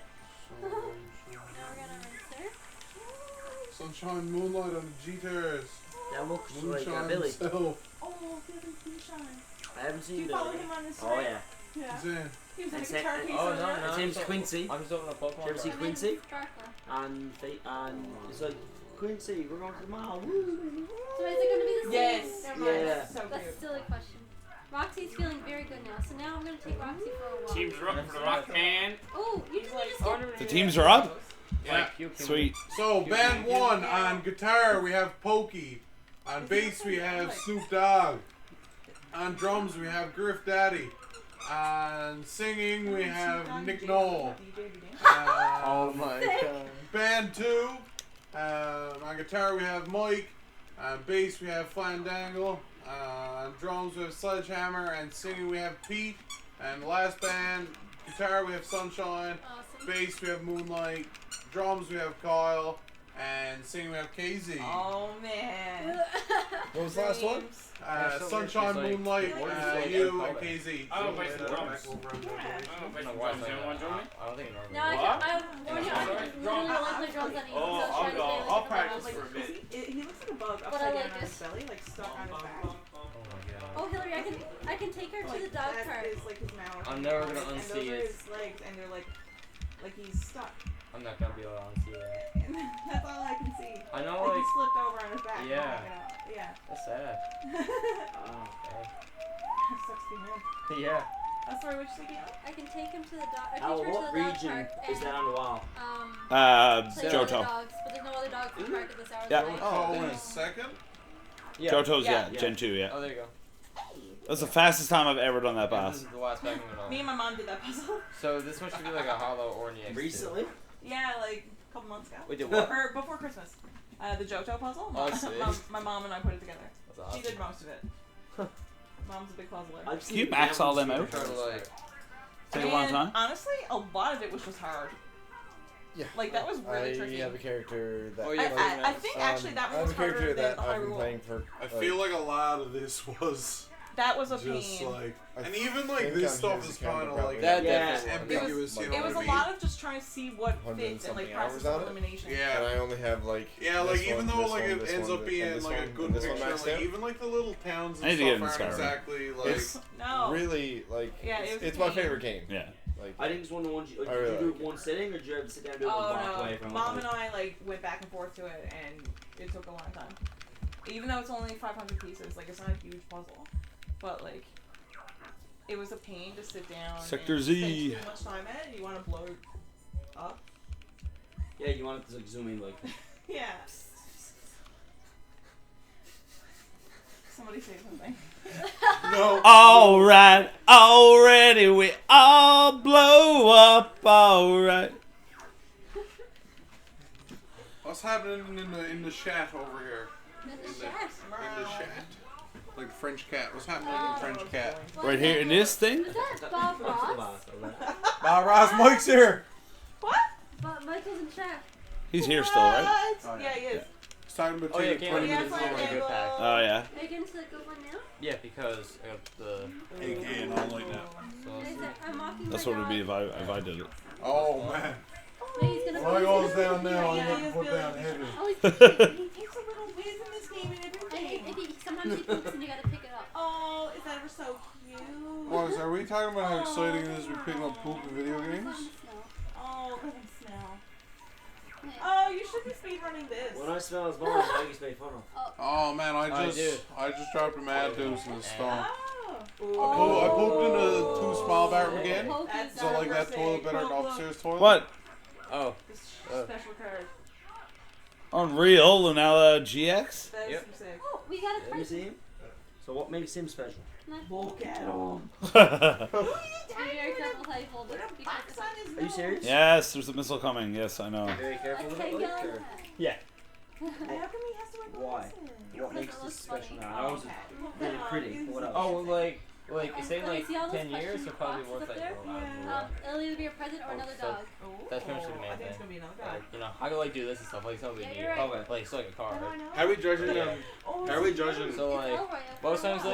Now we're gonna rinse her. Sunshine, moonlight on the G-Terrace. That looks like Moonshine Billy. himself. Oh, Billy Moonshine. I haven't Do seen you Billy. follow him on Instagram? Oh yeah. Yeah. He's in. He was in a That's guitar it. case Oh, over no, there. no. His name's Quincy. I'm just opening a Pokemon. You ever see card. Quincy? Sparkle. On it's like Quincy, we're going to the mall. Woo. So is it gonna be the same? Yes. Never mind. Yeah. So That's a cute. silly question. Roxy's feeling very good now, so now I'm gonna take Roxy for a walk. Teams are up for the Rock Man. Oh, you didn't just get The teams are up? Yeah. Sweet. So, band one, on guitar we have Pokey. On bass we have Snoop Dogg. On drums we have Griff Daddy. And singing, we have Nick Knoll. Oh my god. Band 2. On guitar, we have Mike. Bass, we have Fandangle. Drums, we have Sledgehammer. And singing, we have Pete. And the last band, guitar, we have Sunshine. Awesome. Bass, we have Moonlight. Drums, we have Kyle. And singing, we have KZ. Oh man. What was the last one? Sunshine, Moonlight, you, and KZ. I don't play some drums. I don't think No, I literally like the drums that he I'll practice for a bit. He looks like a bug But I upside like down on it. his belly, like stuck on his back. Oh, Hillary, I can take her to the dog that park. is like his mouth. I'm never gonna and unsee those are it. his legs, and they're like he's stuck. I'm not gonna be able to unsee that. And that's all I can see. I know, Like like, he slipped over on his back. and yeah. hung it out. Yeah. That's sad. Okay. Sucks to be him. Yeah. Oh, sorry, what'd you say, Gail? I can take him to the dog. Al, Take her what to the dog region park is that on the wall? play with other Johto. dogs, but there's no other dogs in the park at this hour. Yeah. of the night. Oh, in second? Yeah. Johto's, Yeah. Gen 2, yeah. Oh, there you go. That's the fastest time I've ever done that This boss. is the last packing at all. Me and my mom did that puzzle. So this one should be like a hollow or an EX2. Recently? Yeah, like a couple months ago. We did what? Or before Christmas. The Johto puzzle. Oh, sick. My mom and I put it together. That's awesome. She did most of it. Mom's a big puzzler. I've Can seen you max all them out? Try to like. Take a long And time? honestly, a lot of it was just hard. Yeah. Like that was really I tricky. have a character that. Oh, yeah, I think actually that I one have was a character harder that than I've been Hyrule. playing for. I feel like a lot of this was That was a just pain. like, I and even like think this on stuff his is account kind of probably like That Yeah. ambiguous, you know It was what a I mean? lot of just trying to see what 100 fits and like something hours process on it? elimination. And Yeah. I only have like. Yeah, this like even one, though this like one, it this ends one, up being this like a one, good and this one picture, maxed like out. even like the little towns I need and to get stuff into aren't Skyrim. exactly like. It's No. really like. Yeah, it was it's a my pain. favorite game. Yeah. Like. I think it's one of the ones you, like, I did really you do like it it. one sitting or did you have to sit down and do it and walk away Oh from no, it? Mom and I like went back and forth to it, and it took a long time. Even though it's only 500 pieces, like it's not a huge puzzle, but like it was a pain to sit down. Sector and Z. Spend too much time at it. You want to blow it up? Yeah, you want it to like, zoom in like. Yeah. Somebody say something. No. Alright, already we all blow up, alright. What's happening in the chat over here? This In is the, Chef. in the chat. Like the French cat. What's happening in the French cat? Right here in this thing? Is that Bob Ross? Bob Ross, Mike's here. What? But Michael's in chat. He's here still, right? What? Yeah, he is. It's time to Oh yeah, take Cam, 20 this minutes is a really good pack. Oh, yeah. Are you getting to the good one now? Yeah, because I got the. AKA not like that. I'm mocking That's my what it'd be dog. if I did it. Oh man. Maybe he's gonna When I goes down there, I'm Yeah, gonna he put is down really- heavy. Oh, he's He takes a little whiz in this game and everything. sometimes he poops and you gotta pick it up. Oh, is that ever so cute? Boys, are we talking about how exciting it is we pick up poop in video games? Oh, let him smell. Oh, you should be speedrunning this. When I smell his balls, I get made fun of. Oh man, I I just dropped a mad dose in the stone. Oh. I pooped in a too small bathroom again. That's So like that sick. toilet better than Look, upstairs toilet. What? Oh. This special card. Unreal, Lunella GX? That is Yep. some sick. Oh, we got a Let me present. see him. So what makes him special? Look at him. Be very careful how you hold it. Be careful. Are you serious? Yes, there's a missile coming. Yes, I know. Very careful with Okay, it. go. Yeah. How come he has to wear Why? glasses? What makes it this looks special funny. now? I was really pretty. What else? Oh, like say Oh, like see all those 10 years, question it'll probably be boxes worth up like. there? Oh, I don't know. It'll either be a present or another so- dog. That's pretty much the I main think it's thing. gonna be another guy. Like, you know, I could like do this and stuff. Like, it's not a big Yeah, deal. you're right. Okay. Like, it's like a car. No, I Right? know. How are we judging Oh, How are we judging? So like, It's over, most times like.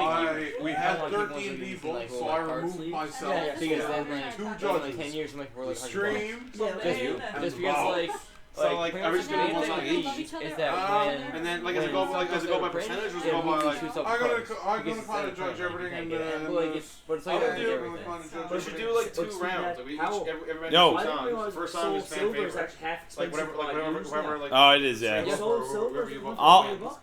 we I had don't like 13 people people, like, so like, I card removed sleeves. myself. Yeah, because then like, Two in, like judges. 10 years, I'm like, we're like The $100. stream, Yeah, Just man. you. and Just the because box. like. So, like, pretty are we much just the doing main one thing song with each? these is that when and then, like, does it when go like does it go by someone's percentage or does yeah, it go by we like? choose up I'm cards. gonna Because kind of it's judge you everything can't in get it. the. But like, but it's like I'll you do do it. everything. We should do like Let's two do rounds. that. Like we How- everybody Yo. do I two didn't songs. realize First song Soul is fan Silver is favorite. actually half Like expensive. whatever like. Oh, it is, yeah. Yeah, Soul Silver wherever you is vote.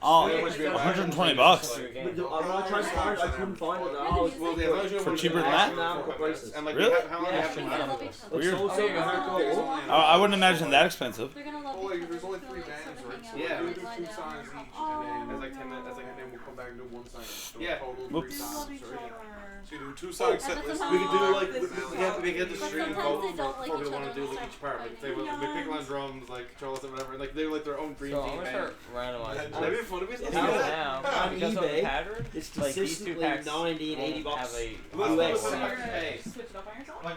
All Yeah, which we have 120 bucks. When I tried to find it, I couldn't find it. I was Well, yeah, as long as you For have cheaper than one that? now got braces. And like, Really? how long do you have They're to gonna love have? each other. Weird. Soul Silver had to go. I wouldn't imagine that expensive. They're gonna love Well, each like, other. there's only They'll, 3 like, bands, sort of right? hang So out Yeah. we and do lie 2 down. songs each, Oh. and then That's like 10 minutes. That's like and then we'll come back and do 1 song. So Yeah. total 3 Whoops. songs. Love each So, yeah. other. So you do 2 song set lists. We could do like we get the But stream sometimes vote they don't like for each we want to other, do they like each start part. Like they pick on drums, like controls and whatever. And like they're like their own dream So team. I'm gonna start randomizing. That'd be fun if we If still you do go that. Now, on because of the eBay, pattern, it's like these 2 consistently packs 90 and 80 won't bucks. have a US. Hey. Switch it up on yourself? Like,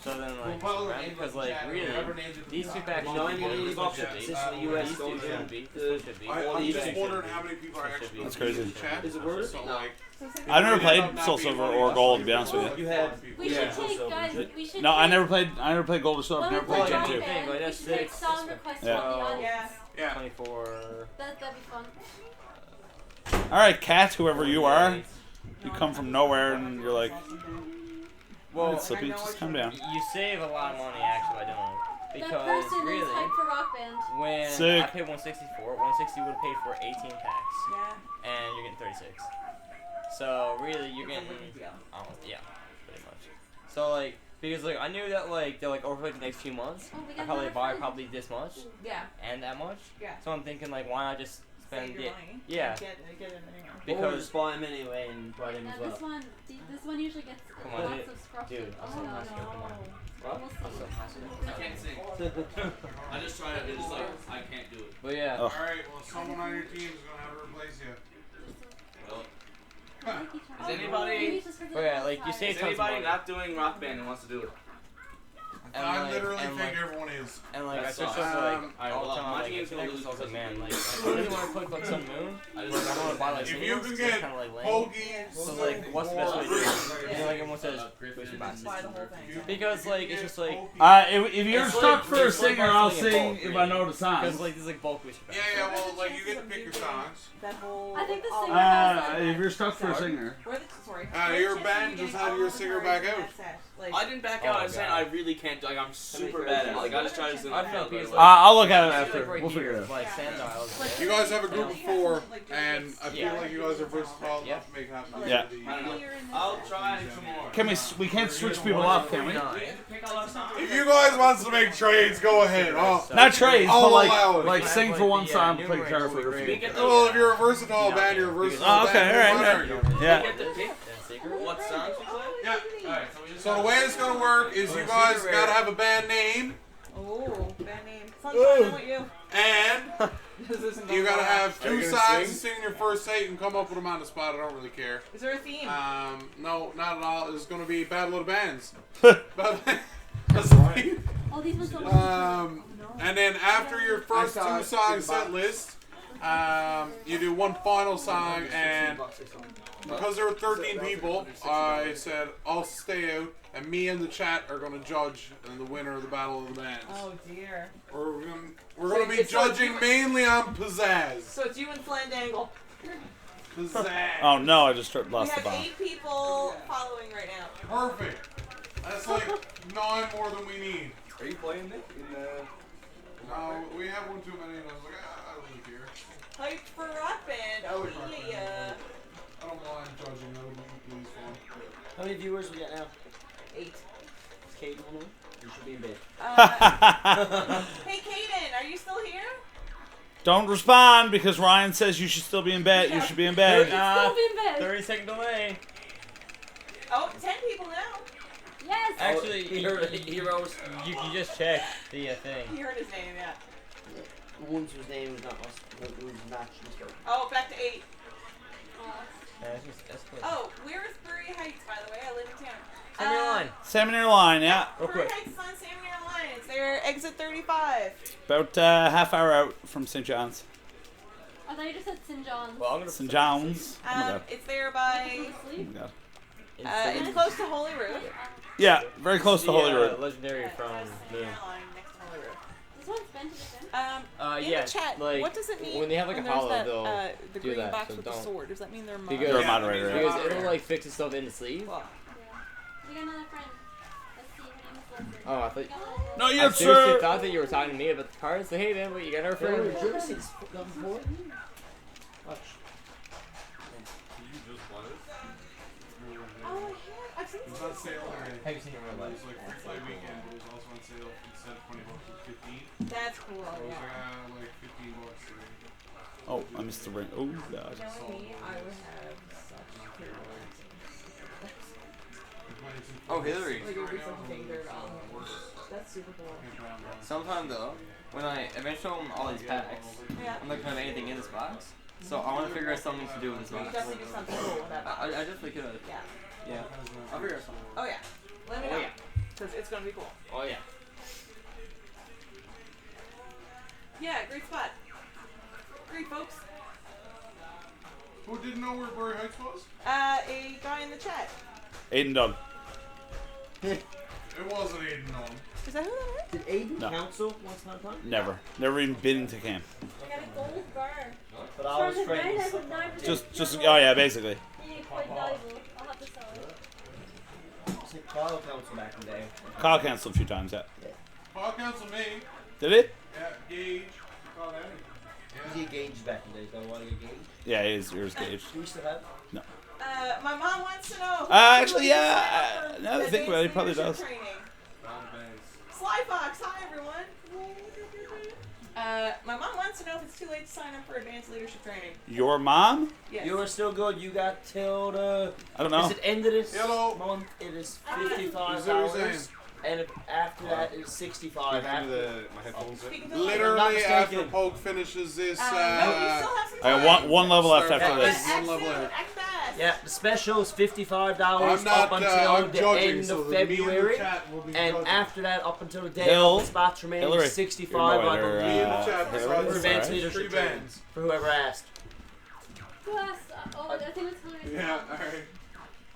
so then we'll like follow the because names of the like chat, really whoever names it. these 2 packs should 90 be and 80 this bucks should are be consistently these US 2 going shouldn't down. be this should be I'm these just should wondering be. how many people are actually That's crazy. in the chat. Is it worth So it? No. like, I've never played Soul Silver or Gold, to be honest with you. You had. We should take, guys, we should No, I take- never played Gold or Silver. When Never we played play Gen 2. Rock Band, Like, we that's should take 6, song requests Yeah. from the audience. Yeah. 24. That'd be fun. Alright, Kat, whoever you are. You come from nowhere and you're like, Well, Slippy, just calm down. you save a lot of money actually by doing it. That Because person is really, hyped for Rock Band. when Sick. I paid 164, 160 would have paid for 18 packs, Yeah. and you're getting 36. So really, you're getting almost, yeah, pretty much. So like, because like I knew that like they're like over like the next few months, Oh, we I got probably another buy friend. probably this much Yeah. and that much. Yeah. So I'm thinking like, why not just spend Save your it? money. Yeah. Get it anyway. Or Because just buy him anyway and buy him Now as well. this one usually gets Come on, lots of scruff. dude, I'm so Oh, hostile. Come on. We'll see. I can't sing. I just tried it. It's like I can't do it. But yeah. Oh. Alright, well, someone on your team is going to have to replace you. Well, Is anybody- Oh yeah, like you save is tons of anybody money. not doing Rock Band and wants to do it? And I like, literally and think like, everyone is. and like I That's switched awesome. up like Alright, all well, the time. my Like, team's I gonna was lose like, because man, of like me. I really want to click like some moon. Like I want to buy like If you singles, can so it's get kind of like lame. Pokey, So like, what's the best way to do it? And like everyone says, push your buttons. Buy the whole thing. Because like it's just like. If you're It's stuck like- for a it's like singer, I'll wrestling in sing bulk, if I know the Because songs. like there's like bulk wish. Yeah, well, like, you get to pick your songs. That whole. I think the singer has If you're stuck for a singer. Sorry. Your band just had your singer back out. I didn't back out. I was saying I really can't do. Like I'm super bad at it. Like I just tried to sing. I feel like I'll look at it after. We'll figure it out. Like sand dials. You guys have a group of 4, and I feel like you guys are versatile enough to make it happen. Yeah. I'll try some more. Can we can't switch people up, can we? If you guys want to make trades, go ahead. Not trades, I'll but allow it. like sing for one song, play guitar for a few. Well, if you're a versatile band, you're a versatile Oh, okay, band. alright. Yeah. What songs we play? Yeah. Alright, So the way it's gonna work is you guys gotta have a band name, Oh, bad name. Sunshine, I'm with you. and you gotta have Are you 2 gonna songs sing? to sing your first take and come up with them on the spot. I don't really care. Is there a theme? No, not at all. It's gonna be Battle of the Bands. That's the theme. Oh, these ones don't And then after your first 2 song set list, you do one final song, and because there were 13 people, I said I'll stay out, and me and the chat are gonna judge and the winner of the Battle of the Bands. Oh dear. We're gonna be judging mainly on pizzazz. So it's you and Flandangle. Pizzazz. Oh no, I just We lost the have bomb. 8 people following right now. Perfect. That's like 9 more than we need. Are you playing Nick? No, we have one too many, and I was like, I don't really care. Hype for Rock Band. Oh yeah. I don't mind judging. That would be equally fun. How many viewers we got now? 8. Is Kate on there? You should be in bed. Hey Kaden, are you still here? Don't respond because Ryan says you should still be in bed. You should be in bed. Still be in bed. 30-second delay. Oh, 10 people now. Yes. Actually, Heroes. You just checked the thing. He heard his name, yeah. One's whose name was not us. Was not mistake. Oh, back to 8. Yeah, that's close. Oh, where is Bury Heights, by the way? I live in town. Salmon Line. Salmon Air Line, yeah. Real Bury quick. Heights is on Salmon Line. It's their exit 35. About half hour out from St. John's. I thought you just said St. John's. Well, I'm gonna St. John's. Oh my god. It's there by. Oh my god. It's close to Holy Rood. Yeah, very close to Holy Road. Legendary from Moon. This one's been to the gym. In Yeah, the chat, like, what does it mean when they have like a there's hollow, that, they'll the do green that. box So with don't. the sword? Does that mean they're They're a moderator, yeah. Because it'll like fix itself in the sleeve. We got another friend. Let's see. Her name is Leslie. Oh, I thought. No, I yes, seriously sir. thought that you were talking to me about the cards. So, hey, man, what, you got our friend? Did you ever see this before? Watch. Oh, yeah. I've seen It was this on sale already. Have you seen it in real It life? was like free play weekend, but it was also on sale instead of $20 it was 15. That's cool. It was Yeah. like $15 today. Oh, I missed the ring. Oh god. Knowing me, I would have such good words. Oh, Hillary. Like, you're researching dirt on. That's super cool. Sometime though, when I eventually own all these packs, Yeah. I'm not gonna have anything in this box. So I want to figure out something to do with this You box. definitely do something cool with that box. I definitely could. Yeah. Yeah. I'll figure out something. Oh yeah. Let me Oh, know. yeah. Because it's gonna be cool. Oh yeah. Yeah, great spot. Great, folks. Who didn't know where Bury Heights was? A guy in the chat. Aiden done. It wasn't Aiden Nunn. Is that who that is? Did Aiden No. counsel once upon a time? Never even been to camp. I got a gold bar. But I was From the night I friends. put 9% Just silver. oh yeah, basically. Being quite valuable. I'll have to sell it. It's like Kyle counsel back in the day. Kyle canceled a few times. Yeah. Paul canceled me. Did it? Yeah, Gage. Called Eddie. Did you get gauged back in the day? Don't want to get gauged? Yeah, yours gauged. Do we still have? No. My mom wants to know. Actually, yeah. Now that I think about it, he probably does. Training. Sly Fox, hi everyone. My mom wants to know if it's too late to sign up for advanced leadership training. Your mom? Yes. You are still good. You got till the. I don't know. Is it end of this Hello. month? It is Is $55, that what you're saying? and if after that it's $65. My headphones. Literally after Poke finishes this. No, you still have some I got one level left after Start this. One level left. Act fast. Yeah, the special is $55 I'm not, up until I'm the judging, end so of the me and the February, chat will be and judging. after that up until the day Hill, of the spots remaining Hillary, 65 I you're believe. Me and the chat Hillary, decided for to advanced start leadership 3 training bands. for whoever asked. Who asked? Oh, I think it's Hillary's Yeah, mom. alright.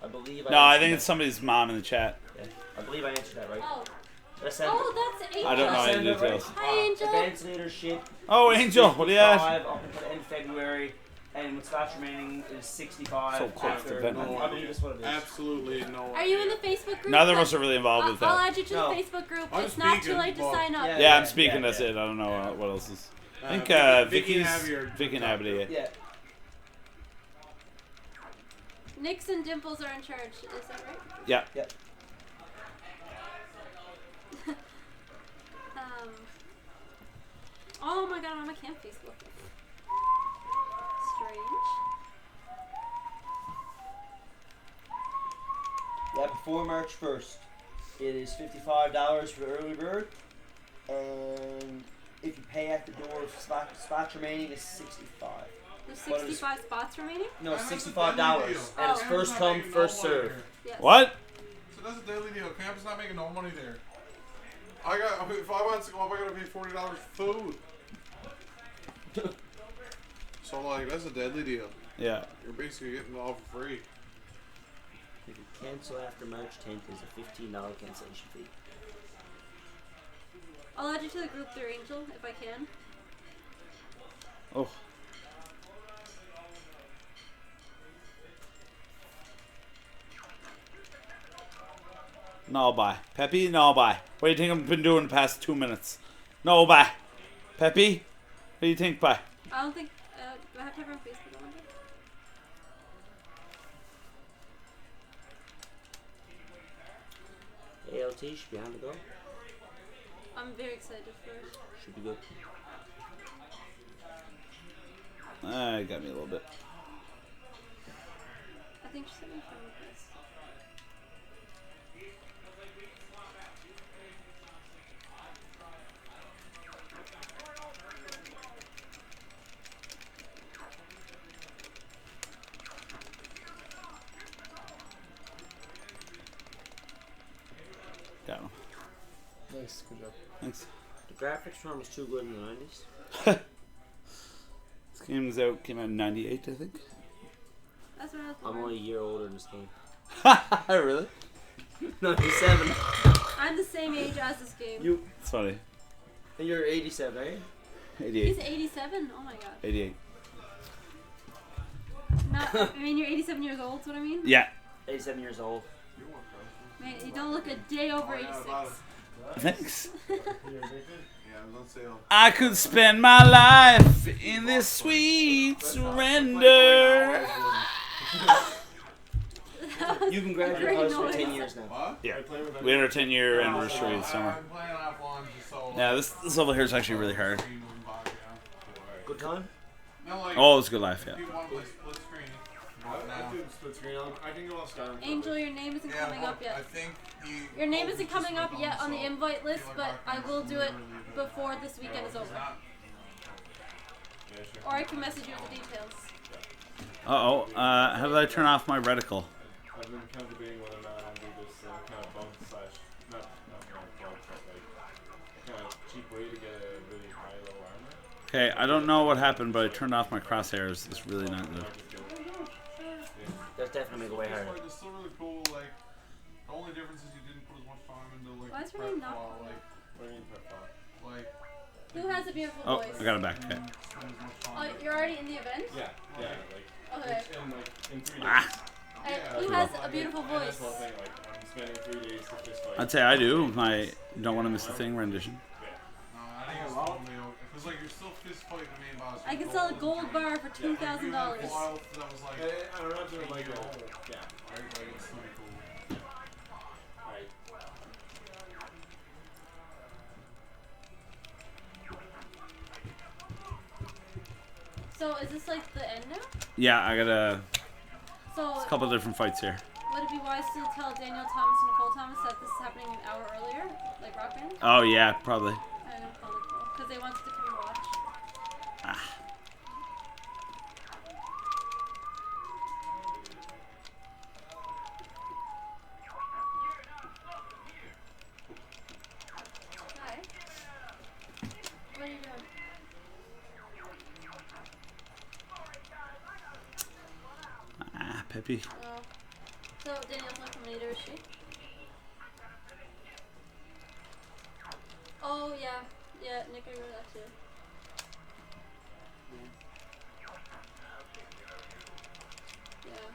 I believe. No, I answered think that. it's somebody's mom in the chat. Yeah, I believe I answered that right. Oh. Did I send Oh, that's Angel. I don't know Did I any send it right? details. Hi, Angel. Advanced leadership. Oh, is Angel, what do you have? 55 up until the end of February, and with spots remaining is 65 So close after. to that. I believe that's what it is. Absolutely no. Are you in the Facebook group? Neither of us are really involved with I'll that. add you to No. the Facebook group. I'm It's not too speaking, late to but- sign up. Yeah. Yeah, I'm speaking. That's it. I don't know what else is. I think Vicky and Vicky's Abby are- Vicky and Abby. Yeah. Yeah. Nix and Dimples are in charge. Is that right? Yeah. Yep. Oh my god, I'm on my camp Facebook. Strange. Yeah, before March 1st, it is $55 for the early bird, and if you pay at the door, spots remaining is 65. There's What is- 65 spots remaining? No, That's a $65, deadly deal. and it's Oh. first come, first serve. Yes. What? So that's a deadly deal. Campus not making no money there. If I want to go up, I gotta pay $40 for food. So like, that's a deadly deal. Yeah. You're basically getting it all for free. If you cancel after March 10th, there's a $15 cancellation fee. I'll add you to the group there, Angel, if I can. Oh. No bye. Peppy, no bye. What do you think I've been doing the past 2 minutes? No bye. Peppy, what do you think bye? I don't think. Do I have to have her on Facebook? I wonder? ALT should be on the go. I'm very excited for it. Should be good. Got me a little bit. I think she sent me a friend request. Got him. Nice, good job. Thanks. The graphics from was too good in the 90s. This came out in '98, I think. That's what I was I'm born. only a year older than this game. Really? 97. I'm the same age as this game. You. It's funny. And you're 87, right? 88. He's 87? Oh my god. 88. Not, I mean, you're 87 years old, that's what I mean? Yeah. 87 years old. Man, you don't look a day over 86. Thanks. Yeah, I was on sale. I could spend my life in this sweet surrender. You've been graduating with us for 10 years now. What? Yeah. We had our 10-year anniversary this summer. I'm playing off one just so. Yeah, this level here is actually really hard. Good time? No, like, Oh, it's a good life, yeah. if you want to play split screen, now. do split screen. I can go off Skyrim. Angel, your name isn't coming up I yet. think Your name isn't coming up yet on the invite list, but I will do it before this weekend is over. Or I can message you with the details. Uh-oh. How did I turn off my reticle? I've been kind of debating whether or not I do this kind of bump slash, not bump, but like kind of cheap way to get a really high low armor. Okay, I don't know what happened, but I turned off my crosshairs. It's really not good. That's definitely way harder. It's still really cool. Like the only difference is you didn't put as much time into like. Why is her name not? Like. Who has a beautiful Oh, voice? I got it back. Okay. Oh, you're already in the event? Yeah. Okay. In 3 days. Who has a beautiful voice? That's the whole thing. Like I'm spending 3 days to fist fight. I'd say I do. My Don't Want to Miss a Thing rendition. I think it's totally okay. Because like you're still fist fighting the main boss. I can sell a gold bar for $2,000. That was like. I don't have to like yeah. Like it's really cool. Alright. So is this like the end now? Yeah, I got a So couple different fights here. would it be wise to tell Daniel Thomas and Nicole Thomas that this is happening an hour earlier, like Rock Band? Oh, yeah, probably. Because they wanted to come and watch. Ah. Hi. What are you doing? Ah, Peppy. Oh. So Daniel's not coming either, is she? Oh yeah, yeah. Nick, I remember that too. Yeah.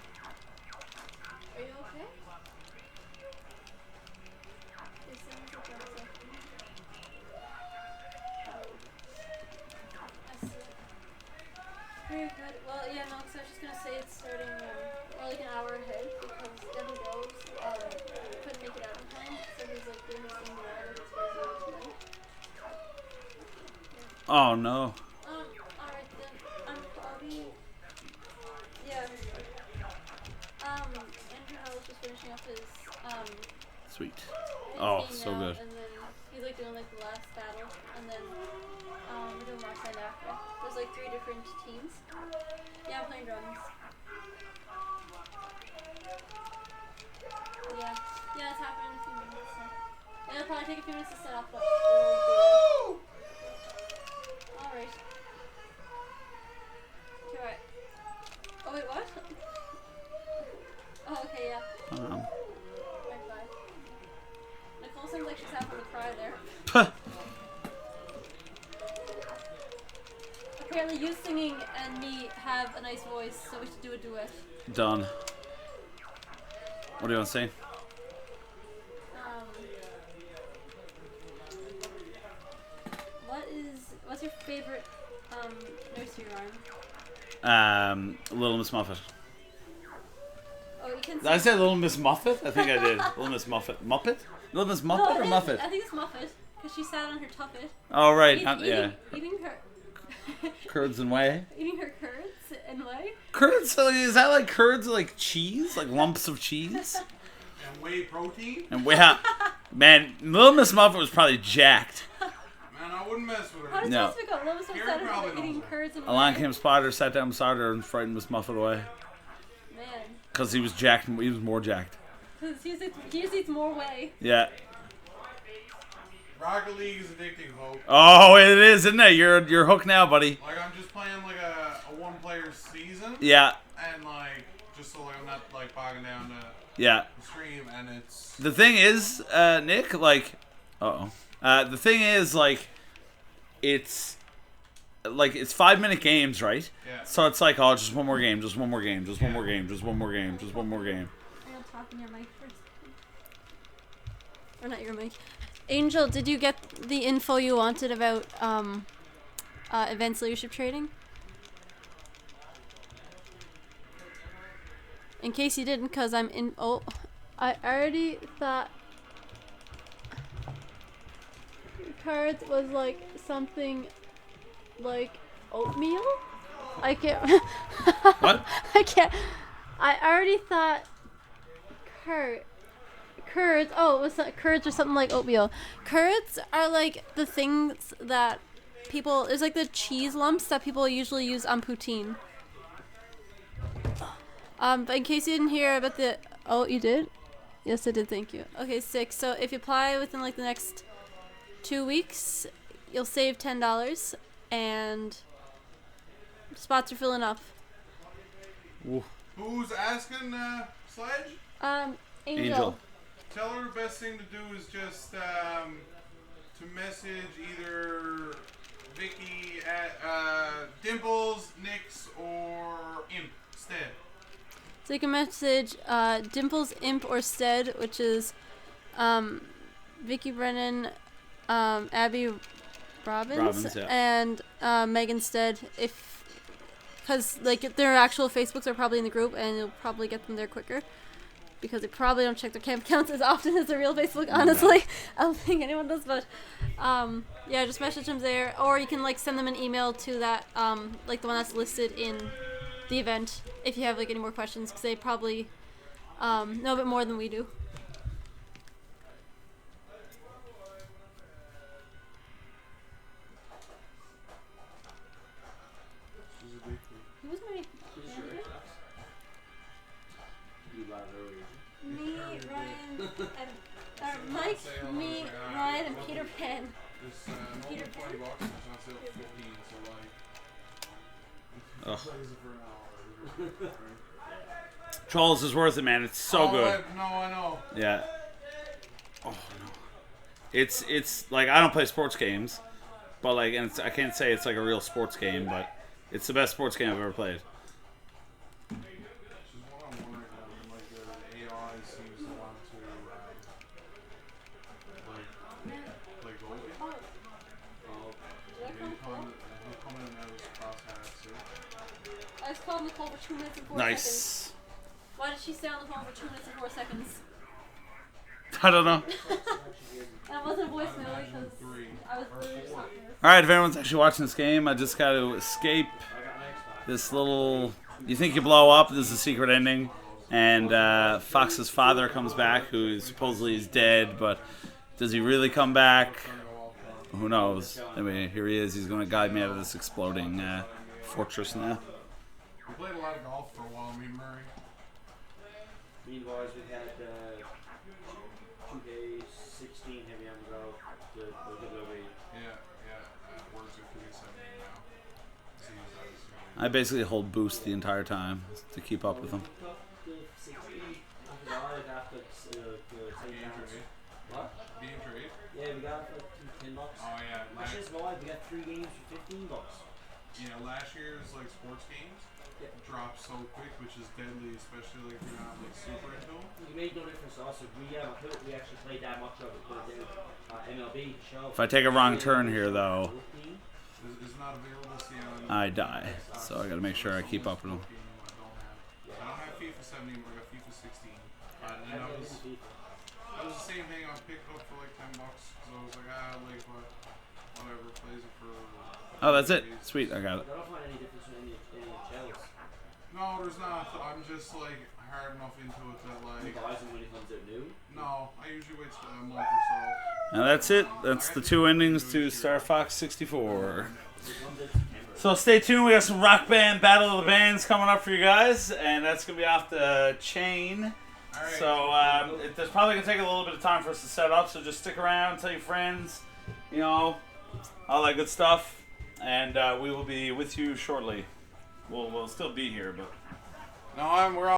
Are you okay? Is someone okay? I see. Very good. Well, yeah, no, because I was just gonna say it's starting like an hour ahead because Devin Groves couldn't make it out in time, so he's like doing his own ride that's going tonight. Oh, no. Alright then. I'll be. Yeah. Andrew Hall was just finishing up his Sweet. his Oh, game so now, good. And then he's like doing like the last battle, and then we're doing Markside after. There's like 3 different teams. Yeah, I'm playing drums. Yeah. Yeah, it's happening in a few minutes. So. Yeah, it'll probably take a few minutes to set up, but it'll be alright. Alright. Oh wait, what? Oh, okay, yeah. Right, bye. Nicole sounds like she's having to cry there. Apparently you singing and me have a nice voice, so we should do a duet. Done. What do you want to say? What's your favorite nursery rhyme? Little Miss Muffet. Oh, you can Did I say Little Miss Muffet? I think I did. Little Miss Muffet. Muppet? Little Miss Muppet or Muffet? I think it's Muffet, because she sat on her tuffet. Oh, right. Eating her... Curds and whey? Eating her curds and whey? Curds? So is that like curds like cheese? Like lumps of cheese? And whey protein? And whey... Man, Little Miss Muffet was probably jacked. Man, I wouldn't mess with her. How does No. this go? Little Miss Muffet sat on her eating curds and whey? Along came Spider, sat down beside her, and frightened Miss Muffet away. Man. Because he was jacked. He was more jacked. Because he just eats more whey. Yeah. Rocket League is addicting, Hope. Oh, it is, isn't it? You're hooked now, buddy. Like, I'm just playing like a one-player season. Yeah. And like, just so like I'm not like bogging down to Yeah. the stream, and it's. The thing is, Nick, like, the thing is, like, it's 5-minute games, right? Yeah. So it's like, oh, just one more game, just one more game, just one more game, just one more game, just one more game. I'm gonna talk in your mic first. Or not your mic. Angel, did you get the info you wanted about events leadership trading? In case you didn't, because I'm in. Oh, I already thought cards was like something like oatmeal. I can't. What? I can't. I already thought curds. Oh, it was curds or something like oatmeal. Curds are like the things that people. It's like the cheese lumps that people usually use on poutine. But in case you didn't hear about the. Oh, you did? Yes, I did. Thank you. Okay, 6. So if you apply within like the next 2 weeks, you'll save $10, and spots are filling up. Ooh. Who's asking, Sledge? Angel. Tell her the best thing to do is just to message either Vicky at Dimples, Nix, or Imp instead. So you can message Dimples, Imp, or Stead, which is Vicky Brennan, Abby Robbins, yeah. and Megan Stead. Because like their actual Facebooks are probably in the group, and you'll probably get them there quicker. Because they probably don't check their camp accounts as often as their real Facebook, honestly. I don't think anyone does, but yeah, just message them there. Or you can like send them an email to that, like the one that's listed in the event, if you have like any more questions, because they probably know a bit more than we do. Who's my Me, Ryan, and Mike, me, Ryan, and Peter Pan. Peter Pan. $20, it's not sale for 15, so like. Ugh. Trolls is worth it, man. It's so good. No, I know. Yeah. Oh no. It's like I don't play sports games, but like, and I can't say it's like a real sports game, but it's the best sports game I've ever played. I just called Nicole for 2 minutes and 4 Nice. seconds. Why did she stay on the phone for 2 minutes and 4 seconds? I don't know. That wasn't a voicemail because I was literally just talking to her. Alright, if everyone's actually watching this game, I just got to escape this little... You think you blow up, this is a secret ending, and Fox's father comes back, who supposedly is dead, but does he really come back? Who knows? Anyway, here he is. He's going to guide me out of this exploding fortress now. We played a lot of golf for a while, me and Murray. Meanwhile, we had 2K16 heavy on the go. Works at 2K17 now. I basically hold boost the entire time to keep up with him. What? Game trade? Yeah, we got it for $10. Oh yeah. Which is why we got 3 games for $15. Yeah, last year's like sports games dropped so quick, which is deadly, especially like if you're not like super into them. You made no difference to us if we actually played that much of it, but then MLB show. If I take a wrong turn here, though, Is not available. See, I die. So I gotta make sure I keep up with them. I don't have FIFA 17, but I got FIFA 16. And that was the same thing. I picked up for like $10, so I was like, whatever, plays it for. Oh, that's it. Sweet, I got it. I don't find any difference in any shells. No, there's not. I'm just like hard enough into it that like. You buy them when it comes out new? No, I usually wait a month or so. Now that's it. That's the 2 endings to Star Fox 64. So stay tuned. We got some Rock Band Battle of the Bands coming up for you guys, and that's gonna be off the chain. Right. So there's probably gonna take a little bit of time for us to set up. So just stick around, tell your friends, you know, all that good stuff. And we will be with you shortly. We'll still be here, but No, we're all